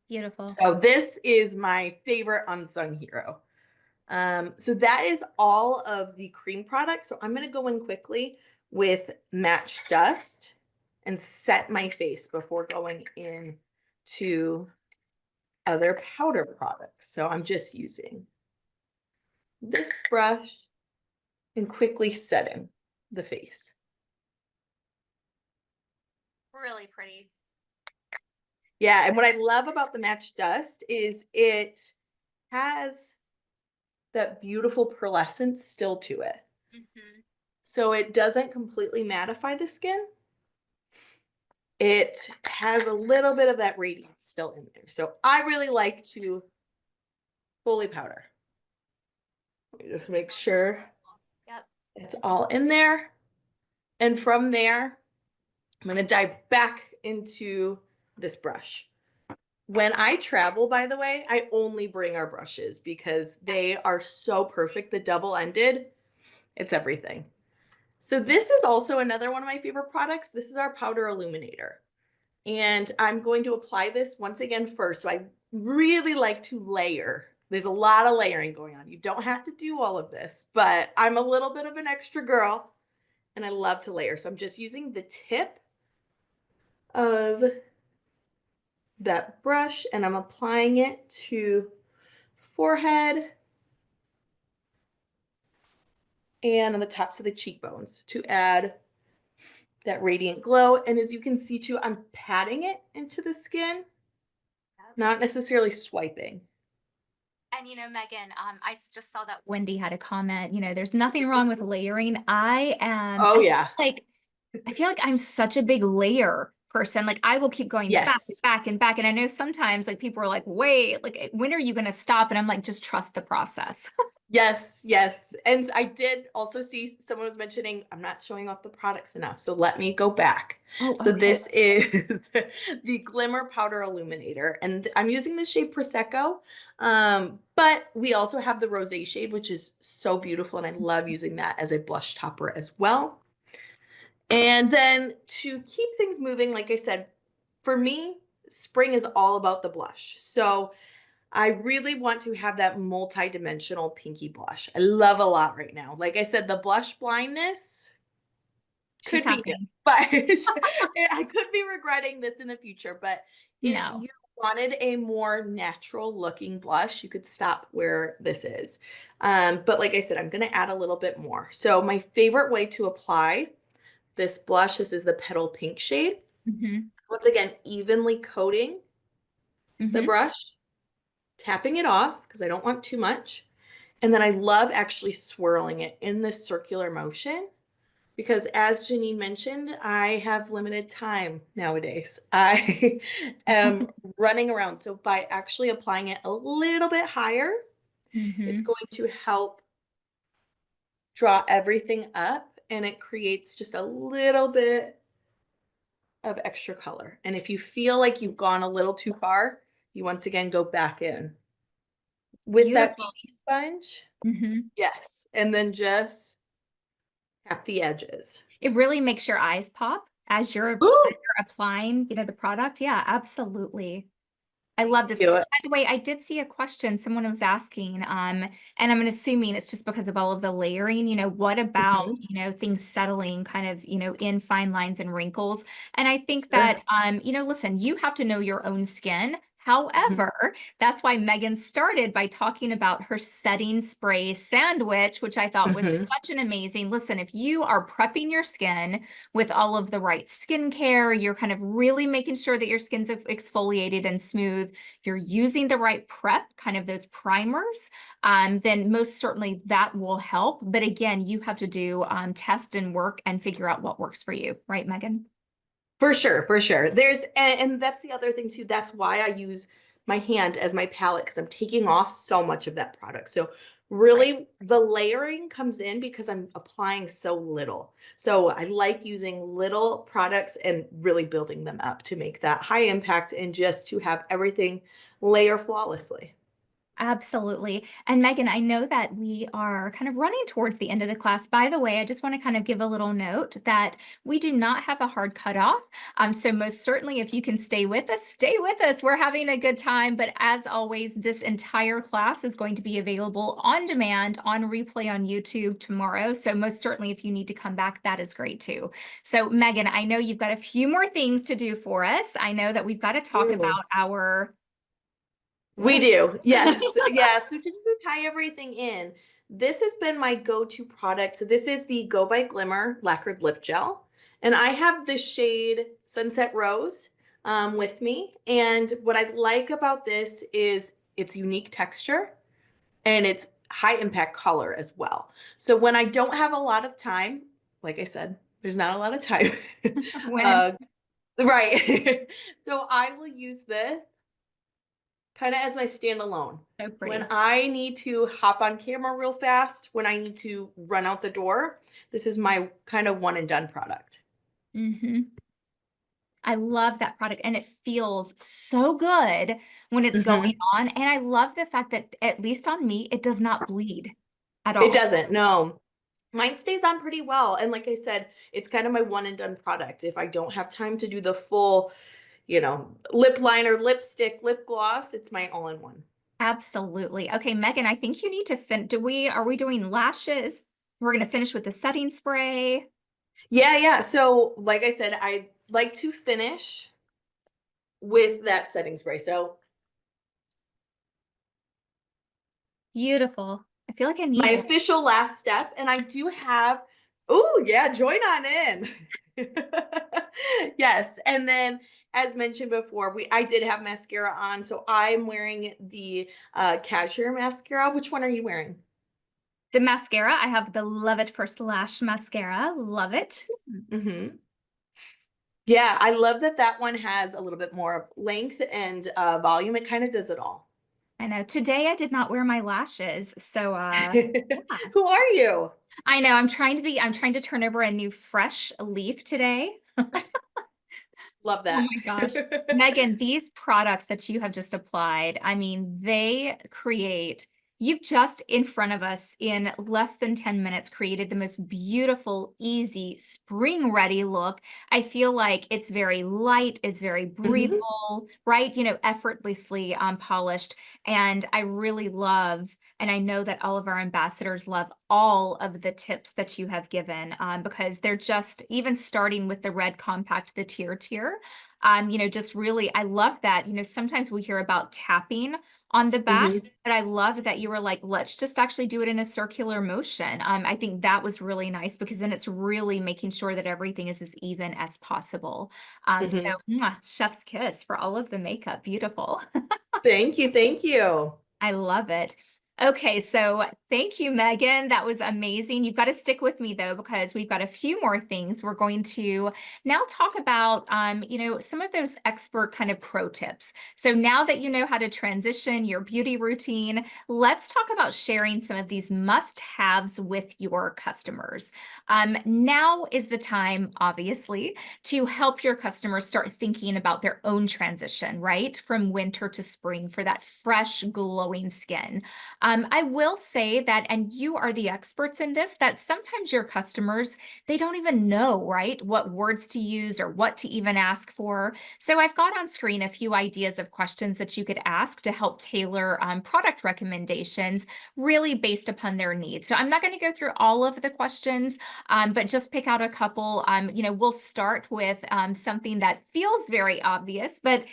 Beautiful. So this is my favorite unsung hero. So that is all of the cream products. So I'm going to go in quickly with Match Dust and set my face before going in to other powder products. So I'm just using this brush and quickly setting the face. Really pretty. Yeah, and what I love about the Match Dust is it has that beautiful pearlescence still to it. Hmm. So it doesn't completely mattify the skin. It has a little bit of that radiance still in there. So I really like to fully powder. Let me just make sure Yep. It's all in there. And from there, I'm going to dive back into this brush. When I travel, by the way, I only bring our brushes because they are so perfect. The double-ended, it's everything. So this is also another one of my favorite products. This is our powder illuminator. And I'm going to apply this once again first. So I really like to layer. There's a lot of layering going on. You don't have to do all of this, but I'm a little bit of an extra girl and I love to layer. So I'm just using the tip of that brush and I'm applying it to forehead and on the tops of the cheekbones to add that radiant glow. And as you can see too, I'm patting it into the skin, not necessarily swiping. And Megan, just saw that Wendy had a comment. There's nothing wrong with layering. Oh yeah. I feel like I'm such a big layer person. Like I will keep going back and Yes. back and back. And I know sometimes like people are like, wait, like when are you going to stop? And I'm like, just trust the process. Yes, yes. And I did also see someone was mentioning I'm not showing off the products enough. So let me go back. Oh, So okay. this is the Glimmer Powder Illuminator. And I'm using the shade Prosecco. But we also have the rosé shade, which is so beautiful. And I love using that as a blush topper as well. And then to keep things moving, like I said, for me, spring is all about the blush. So I really want to have that multi-dimensional pinky blush. I love a lot right now. Like I said, the blush blindness She's could be new, happening. but I could be regretting this in the future. But if No. you wanted a more natural looking blush, you could stop where this is. But like I said, I'm going to add a little bit more. So my favorite way to apply this blush, this is the Petal Pink shade. Hmm. Once again, evenly coating the Hmm. brush, tapping it off because I don't want too much. And then I love actually swirling it in this circular motion because as Janine mentioned, I have limited time nowadays. I am running around. So by actually applying it a little bit higher, it's Hmm. going to help draw everything up and it creates just a little bit of extra color. And if you feel like you've gone a little too far, you once again go back in with that Beautiful. beauty sponge. Hmm. Yes. And then just tap the edges. It really makes your eyes pop as Ooh, you're applying, the product. Yeah, absolutely. I thank love this. you. By the way, I did see a question someone was asking, and I'm assuming it's just because of all of the layering. What about, Mhm. things settling kind of, in fine lines and wrinkles? And I think Sure. that, listen, you have to know your own skin. Mhm. However, that's why Megan started by talking about her setting spray sandwich, which I thought was Mhm. such an amazing, listen, if you are prepping your skin with all of the right skincare, you're kind of really making sure that your skin's exfoliated and smooth, you're using the right prep, kind of those primers, then most certainly that will help. But again, you have to do test and work and figure out what works for you, right, Megan? For sure, for sure. And that's the other thing too. That's why I use my hand as my palette because I'm taking off so much of that product. So Right. really the layering comes in because I'm applying so little. So I like using little products and really building them up to make that high impact and just to have everything layer flawlessly. Absolutely. And Megan, I know that we are kind of running towards the end of the class. By the way, I just want to kind of give a little note that we do not have a hard cutoff. So most certainly, if you can stay with us, stay with us. We're having a good time. But as always, this entire class is going to be available on demand on replay on YouTube tomorrow. So most certainly, if you need to come back, that is great too. So Megan, I know you've got a few more things to do for us. I know that we've got to talk Ooh. about our what We are do. Yes. Yeah. So just to tie everything in, this has been my go-to product. So this is the Go by Glimmer Lacquered Lip Gel. And I have the shade Sunset Rose with me. And what I like about this is its unique texture and its high impact color as well. So when I don't have a lot of time, like I said, there's not a lot of time. when uh, right. So I will use this kind of as my standalone. so When pretty. I need to hop on camera real fast, when I need to run out the door, this is my kind of one and done product. Hmm. I love that product and it feels so good when it's going Hmm. on. And I love the fact that, at least on me, it does not bleed at It all. doesn't, no. Mine stays on pretty well. And like I said, it's kind of my one and done product. If I don't have time to do the full, lip liner, lipstick, lip gloss, it's my all in one. Absolutely. Okay, Megan, I think you need to are we doing lashes? We're going to finish with the setting spray. Yeah, yeah. So, like I said, I like to finish with that setting spray. So, Beautiful. I feel like I my need one. official last step, and I do have, oh, yeah, join on in. Yes. And then, as mentioned before, I did have mascara on. So, I'm wearing the cashier mascara. Which one are you wearing? The mascara, I have the Love It First Lash mascara. Love it. Hmm. Yeah, I love that that one has a little bit more of length and volume. It kind of does it all. I know. Today I did not wear my lashes, so yeah. Who are you? I know. I'm trying to turn over a new fresh leaf today. Love Oh that. my gosh. Megan, these products that you have just applied, I mean, you've just in front of us in less than 10 minutes created the most beautiful, easy, spring ready look. I feel like it's very light, it's very Hmm. breathable, right? Effortlessly polished. And I really love, and I know that all of our ambassadors love all of the tips that you have given because they're just, even starting with the red compact, the tier. Just really, I love that. Sometimes we hear about tapping on the back, Hmm. but I loved that you were like, let's just actually do it in a circular motion. I think that was really nice because then it's really making sure that everything is as even as possible. So Hmm. chef's kiss for all of the makeup. Beautiful. Thank you. Thank you. I love it. Okay, so thank you, Megan. That was amazing. You've got to stick with me though, because we've got a few more things. We're going to now talk about, some of those expert kind of pro tips. So now that you know how to transition your beauty routine, let's talk about sharing some of these must-haves with your customers. Now is the time, obviously, to help your customers start thinking about their own transition, right? From winter to spring for that fresh, glowing skin. I will say that, and you are the experts in this, that sometimes your customers, they don't even know, right, what words to use or what to even ask for. So I've got on screen a few ideas of questions that you could ask to help tailor product recommendations really based upon their needs. So I'm not going to go through all of the questions, but just pick out a couple. We'll start with something that feels very obvious, but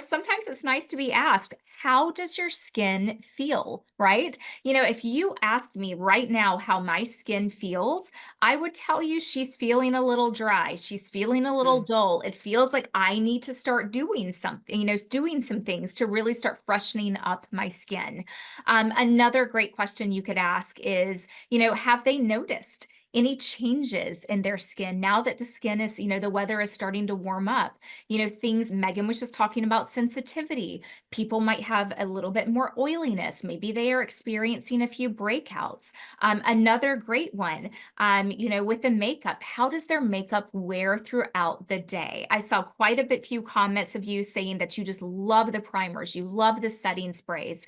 sometimes it's nice to be asked, how does your skin feel, right? If you asked me right now how my skin feels, I would tell you she's feeling a little dry. She's feeling a little Mm. dull. It feels like I need to start doing something, doing some things to really start freshening up my skin. Another great question you could ask is, have they noticed any changes in their skin now that the skin is, the weather is starting to warm up? Things Megan was just talking about, sensitivity. People might have a little bit more oiliness. Maybe they are experiencing a few breakouts. Another great one, with the makeup, how does their makeup wear throughout the day? I saw quite a bit few comments of you saying that you just love the primers, you love the setting sprays.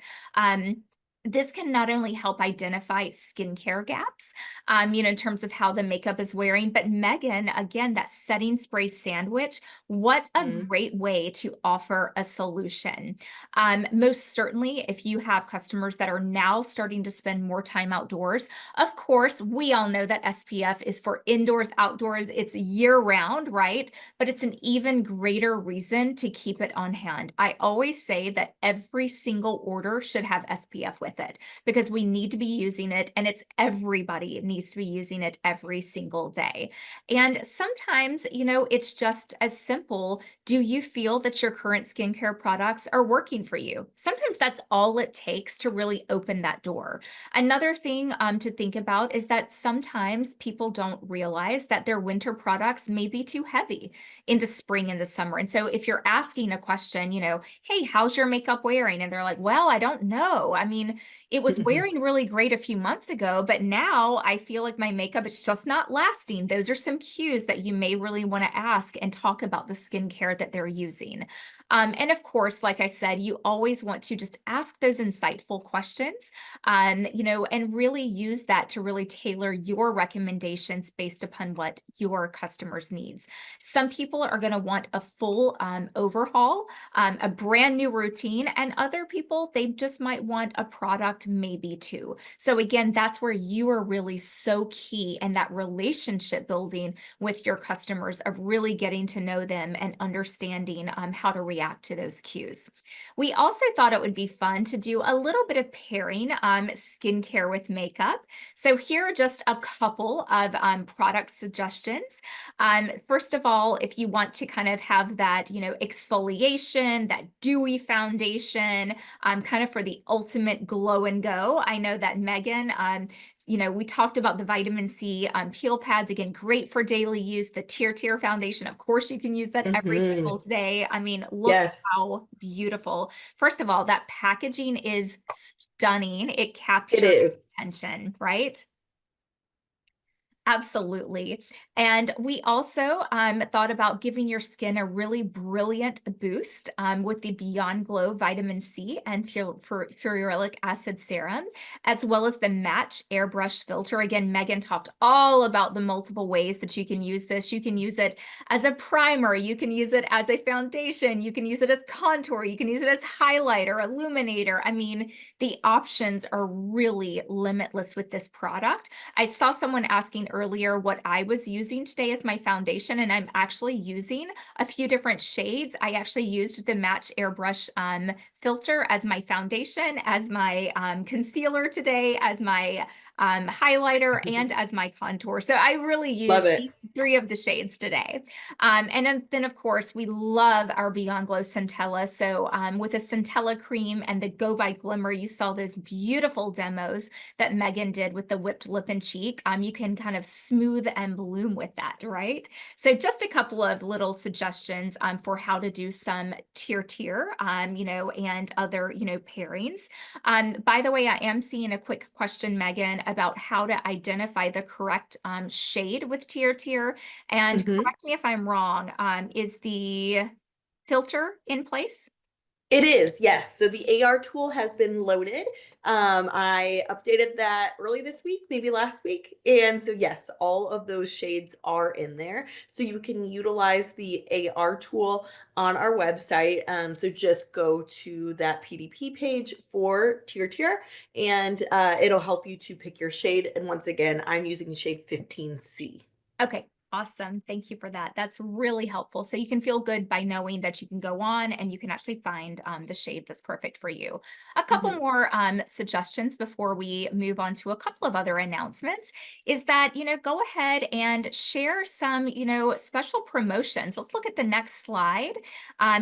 This can not only help identify skincare gaps, in terms of how the makeup is wearing, but Megan, again, that setting spray sandwich, what a Mm. great way to offer a solution. Most certainly, if you have customers that are now starting to spend more time outdoors, of course, we all know that SPF is for indoors, outdoors, it's year round, right? But it's an even greater reason to keep it on hand. I always say that every single order should have SPF with it because we need to be using it, and it's everybody needs to be using it every single day. And sometimes, it's just as simple. Do you feel that your current skincare products are working for you? Sometimes that's all it takes to really open that door. Another thing to think about is that sometimes people don't realize that their winter products may be too heavy in the spring and the summer. And so if you're asking a question, hey, how's your makeup wearing? And they're like, well, I don't know. I mean, it was wearing really great a few months ago, but now I feel like my makeup is just not lasting. Those are some cues that you may really want to ask and talk about the skincare that they're using. And of course, like I said, you always want to just ask those insightful questions, and really use that to really tailor your recommendations based upon what your customers' needs. Some people are going to want a full overhaul, a brand new routine, and other people, they just might want a product, maybe two. So again, that's where you are really so key in that relationship building with your customers, of really getting to know them and understanding how to react to those cues. We also thought it would be fun to do a little bit of pairing skincare with makeup. So here are just a couple of product suggestions. First of all, if you want to kind of have that, exfoliation, that dewy foundation, kind of for the ultimate glow and go. I know that Megan, we talked about the vitamin C peel pads, again, great for daily use. The Tear Foundation, of course, you can use that every Hmm. single day. I mean, look Yes, how beautiful. First of all, that packaging is stunning. It it captures is. attention, right? Absolutely. And we also thought about giving your skin a really brilliant boost with the Beyond Glow Vitamin C and Ferulic Acid Serum, as well as the Match Airbrush Filter. Again, Megan talked all about the multiple ways that you can use this. You can use it as a primer, you can use it as a foundation, you can use it as contour, you can use it as highlighter, illuminator. I mean, the options are really limitless with this product. I saw someone asking earlier what I was using today as my foundation, and I'm actually using a few different shades. I actually used the Match Airbrush filter as my foundation, as my concealer today, as my highlighter, and as my contour. So I really Love used it. three of the shades today. And then, of course, we love our Beyond Glow Centella. So with the Centella cream and the Go by Glimmer, you saw those beautiful demos that Megan did with the whipped lip and cheek. You can kind of smooth and bloom with that, right? So just a couple of little suggestions for how to do some tier, and other, pairings. By the way, I am seeing a quick question, Megan, about how to identify the correct shade with tier. And Hmm. correct me if I'm wrong, is the filter in place? It is, yes. So the AR tool has been loaded. I updated that early this week, maybe last week. And so, yes, all of those shades are in there. So you can utilize the AR tool on our website. So just go to that PDP page for Tier, and it'll help you to pick your shade. And once again, I'm using shade 15C. Okay, awesome. Thank you for that. That's really helpful. So you can feel good by knowing that you can go on and you can actually find the shade that's perfect for you. A couple Mhm. more suggestions before we move on to a couple of other announcements is that, go ahead and share some, special promotions. Let's look at the next slide.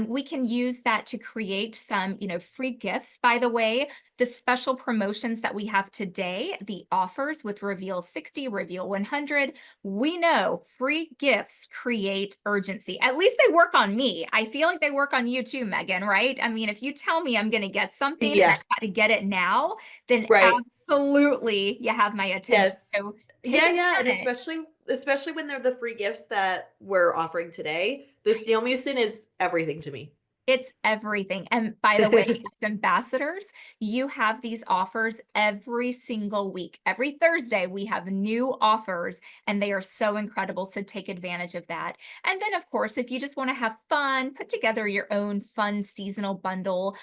We can use that to create some, free gifts. By the way, the special promotions that we have today, the offers with Reveal 60, Reveal 100, we know free gifts create urgency. At least they work on me. I feel like they work on you too, Megan, right? I mean, if you tell me I'm going to get something and Yeah, I've got to get it now, then right. absolutely you have my attention. Yes. So take Yeah, yeah, and advantage. especially when they're the free gifts that we're offering today. The snail mucin is everything to me. It's everything. And by the way, as ambassadors, you have these offers every single week. Every Thursday, we have new offers, and they are so incredible. So take advantage of that. And then, of course, if you just want to have fun, put together your own fun seasonal bundle.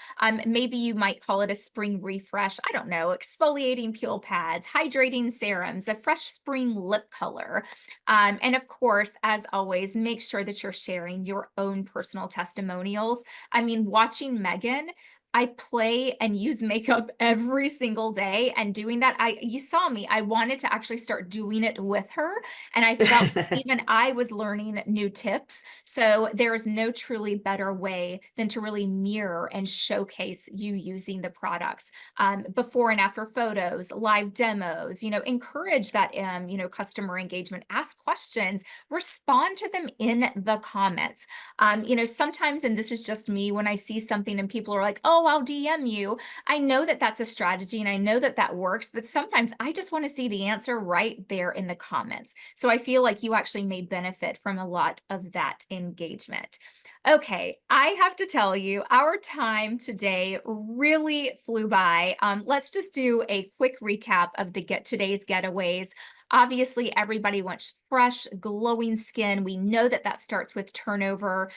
Maybe you might call it a spring refresh. I don't know, exfoliating peel pads, hydrating serums, a fresh spring lip color. And of course, as always, make sure that you're sharing your own personal testimonials. I mean, watching Megan, I play and use makeup every single day, and doing that, you saw me, I wanted to actually start doing it with her, and I felt even I was learning new tips. So there is no truly better way than to really mirror and showcase you using the products. Before and after photos, live demos, encourage that customer engagement, ask questions, respond to them in the comments. Sometimes, and this is just me, when I see something and people are like, oh, I'll DM you. I know that that's a strategy and I know that that works, but sometimes I just want to see the answer right there in the comments. So I feel like you actually may benefit from a lot of that engagement. Okay, I have to tell you, our time today really flew by. Let's just do a quick recap of the today's getaways. Obviously, everybody wants fresh, glowing skin. We know that that starts with turnover,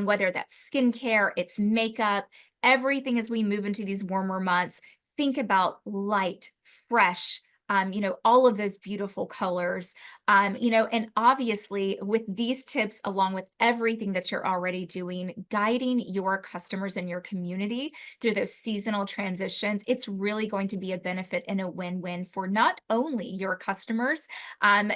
whether that's skincare, it's makeup, everything as we move into these warmer months. Think about light, fresh, all of those beautiful colors. And obviously, with these tips, along with everything that you're already doing, guiding your customers and your community through those seasonal transitions, it's really going to be a benefit and a win-win for not only your customers,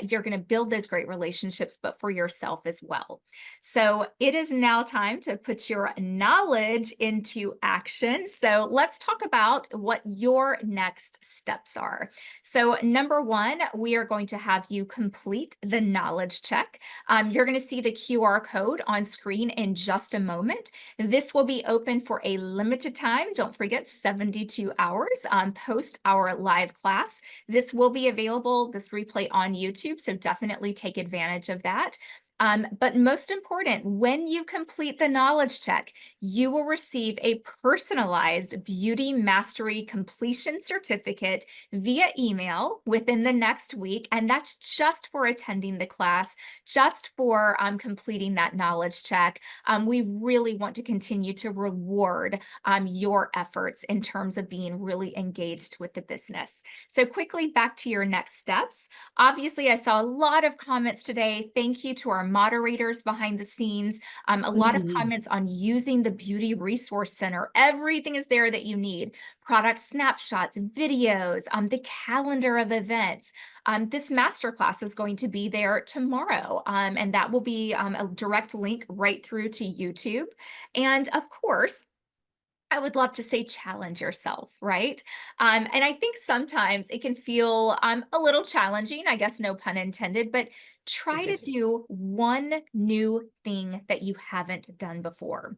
you're going to build those great relationships, but for yourself as well. So it is now time to put your knowledge into action. So let's talk about what your next steps are. So number one, we are going to have you complete the knowledge check. You're going to see the QR code on screen in just a moment. This will be open for a limited time. Don't forget 72 hours post our live class. This will be available, this replay on YouTube, so definitely take advantage of that. But most important, when you complete the knowledge check, you will receive a personalized beauty mastery completion certificate via email within the next week. And that's just for attending the class, just for completing that knowledge check. We really want to continue to reward your efforts in terms of being really engaged with the business. So quickly back to your next steps. Obviously, I saw a lot of comments today. Thank you to our moderators behind the scenes. A lot of Mhm. comments on using the Beauty Resource Center. Everything is there that you need. Product snapshots, videos, the calendar of events. This masterclass is going to be there tomorrow, and that will be a direct link right through to YouTube. And of course, I would love to say challenge yourself, right? And I think sometimes it can feel a little challenging, I guess, no pun intended, but try to do one new thing that you haven't done before.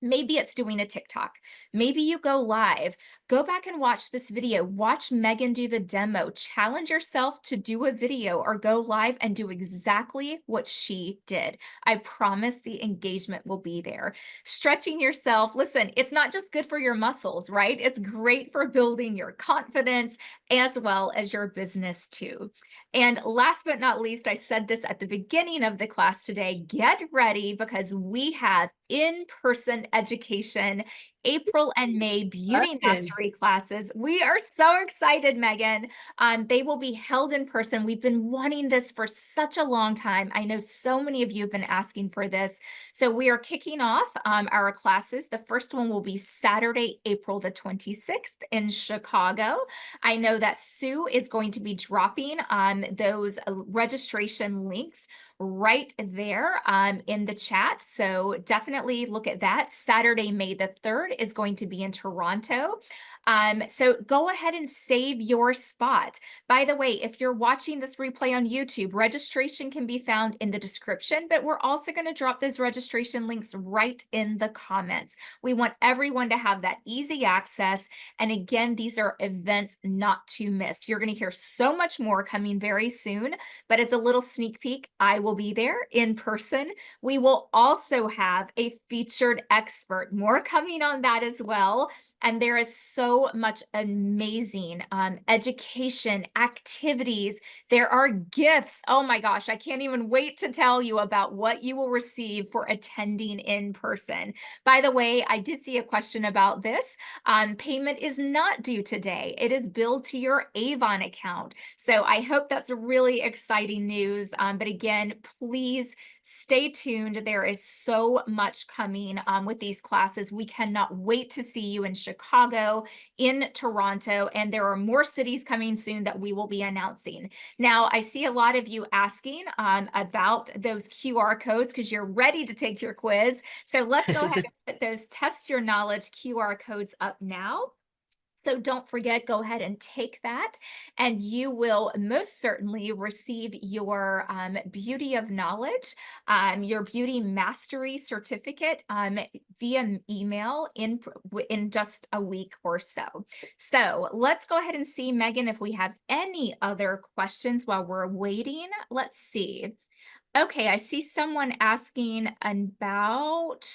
Maybe it's doing a TikTok. Maybe you go live. Go back and watch this video. Watch Megan do the demo. Challenge yourself to do a video or go live and do exactly what she did. I promise the engagement will be there. Stretching yourself. Listen, it's not just good for your muscles, right? It's great for building your confidence as well as your business too. And last but not least, I said this at the beginning of the class today, get ready because we have in-person education, April and May beauty Fun. mastery classes. We are so excited, Megan. They will be held in person. We've been wanting this for such a long time. I know so many of you have been asking for this. So we are kicking off our classes. The first one will be Saturday, April the 26th in Chicago. I know that Sue is going to be dropping those registration links right there in the chat. So definitely look at that. Saturday, May the 3rd is going to be in Toronto. So go ahead and save your spot. By the way, if you're watching this replay on YouTube, registration can be found in the description, but we're also going to drop those registration links right in the comments. We want everyone to have that easy access. And again, these are events not to miss. You're going to hear so much more coming very soon, but as a little sneak peek, I will be there in person. We will also have a featured expert, more coming on that as well. And there is so much amazing education, activities. There are gifts. Oh my gosh, I can't even wait to tell you about what you will receive for attending in person. By the way, I did see a question about this. Payment is not due today. It is billed to your Avon account. So I hope that's really exciting news. But again, please stay tuned. There is so much coming with these classes. We cannot wait to see you in Chicago, in Toronto, and there are more cities coming soon that we will be announcing. Now, I see a lot of you asking about those QR codes because you're ready to take your quiz. So let's go ahead and put those test your knowledge QR codes up now. So don't forget, go ahead and take that, and you will most certainly receive your Beauty of Knowledge, your Beauty Mastery Certificate via email in just a week or so. So let's go ahead and see, Megan, if we have any other questions while we're waiting. Let's see. Okay, I see someone asking about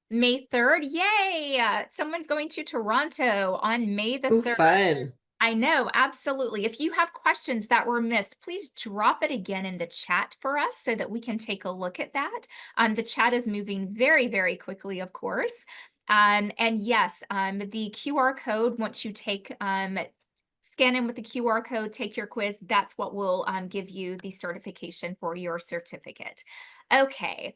May 3rd. Yay! Someone's going to Toronto on May the Ooh, 3rd. fun. I know, absolutely. If you have questions that were missed, please drop it again in the chat for us so that we can take a look at that. The chat is moving very, very quickly, of course. And yes, the QR code, once you take scan in with the QR code, take your quiz, that's what will give you the certification for your certificate. Okay.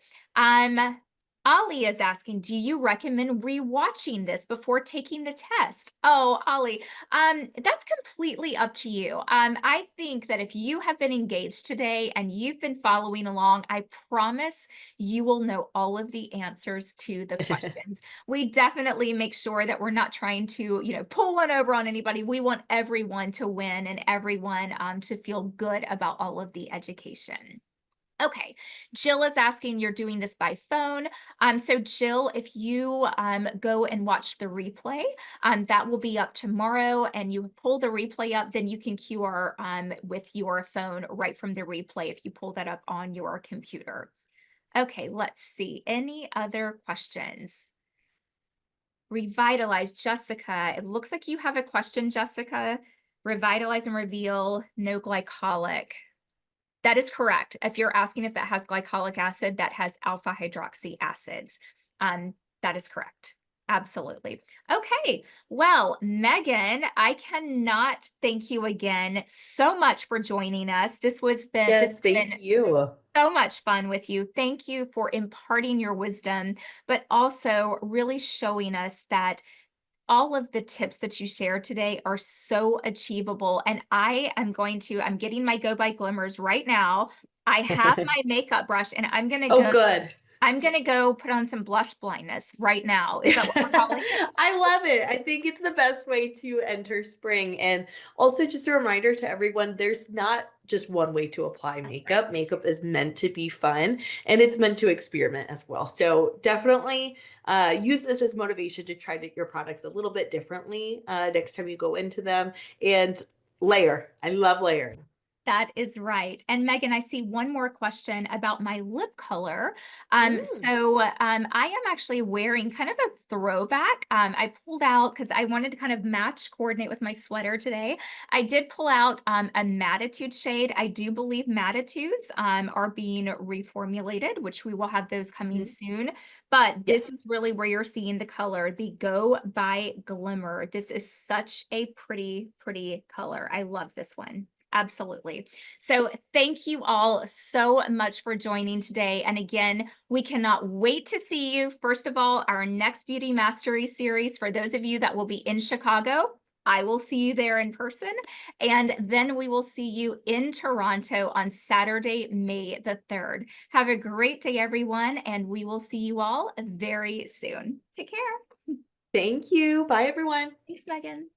Ali is asking, do you recommend rewatching this before taking the test? Oh, Ali, that's completely up to you. I think that if you have been engaged today and you've been following along, I promise you will know all of the answers to the questions. We definitely make sure that we're not trying to, pull one over on anybody. We want everyone to win and everyone to feel good about all of the education. Okay, Jill is asking, you're doing this by phone. So Jill, if you go and watch the replay, that will be up tomorrow, and you pull the replay up, then you can QR with your phone right from the replay if you pull that up on your computer. Okay, let's see. Any other questions? Revitalize, Jessica. It looks like you have a question, Jessica. Revitalize and reveal, no glycolic. That is correct. If you're asking if that has glycolic acid, that has alpha hydroxy acids. That is correct. Absolutely. Okay. Well, Megan, I cannot thank you again so much for joining us. This Yes, has been thank you. so much fun with you. Thank you for imparting your wisdom, but also really showing us that all of the tips that you shared today are so achievable. And I'm getting my Go by Glimmers right now. I have my makeup brush and Oh, good. I'm gonna go put on some blush blindness right now. Is that what we're calling it? I love it. I think it's the best way to enter spring. And also, just a reminder to everyone, there's not just one way to apply That's makeup. right. Makeup is meant to be fun and it's meant to experiment as well. So definitely use this as motivation to try your products a little bit differently next time you go into them, and layer. I love layering. That is right. And Megan, I see one more question about my lip color. Mm, I am actually wearing kind of a throwback. I pulled out because I wanted to kind of coordinate with my sweater today. I did pull out a Mattitude shade. I do believe Mattitudes are being reformulated, which we will have those coming mhm. soon. But this Yes. is really where you're seeing the color, the Go by Glimmer. This is such a pretty, pretty color. I love this one. Absolutely. So thank you all so much for joining today. And again, we cannot wait to see you. First of all, our next Beauty Mastery series, for those of you that will be in Chicago, I will see you there in person. And then we will see you in Toronto on Saturday, May the 3rd. Have a great day, everyone. And we will see you all very soon. Take care. Thank you. Bye, everyone. Thanks, Megan.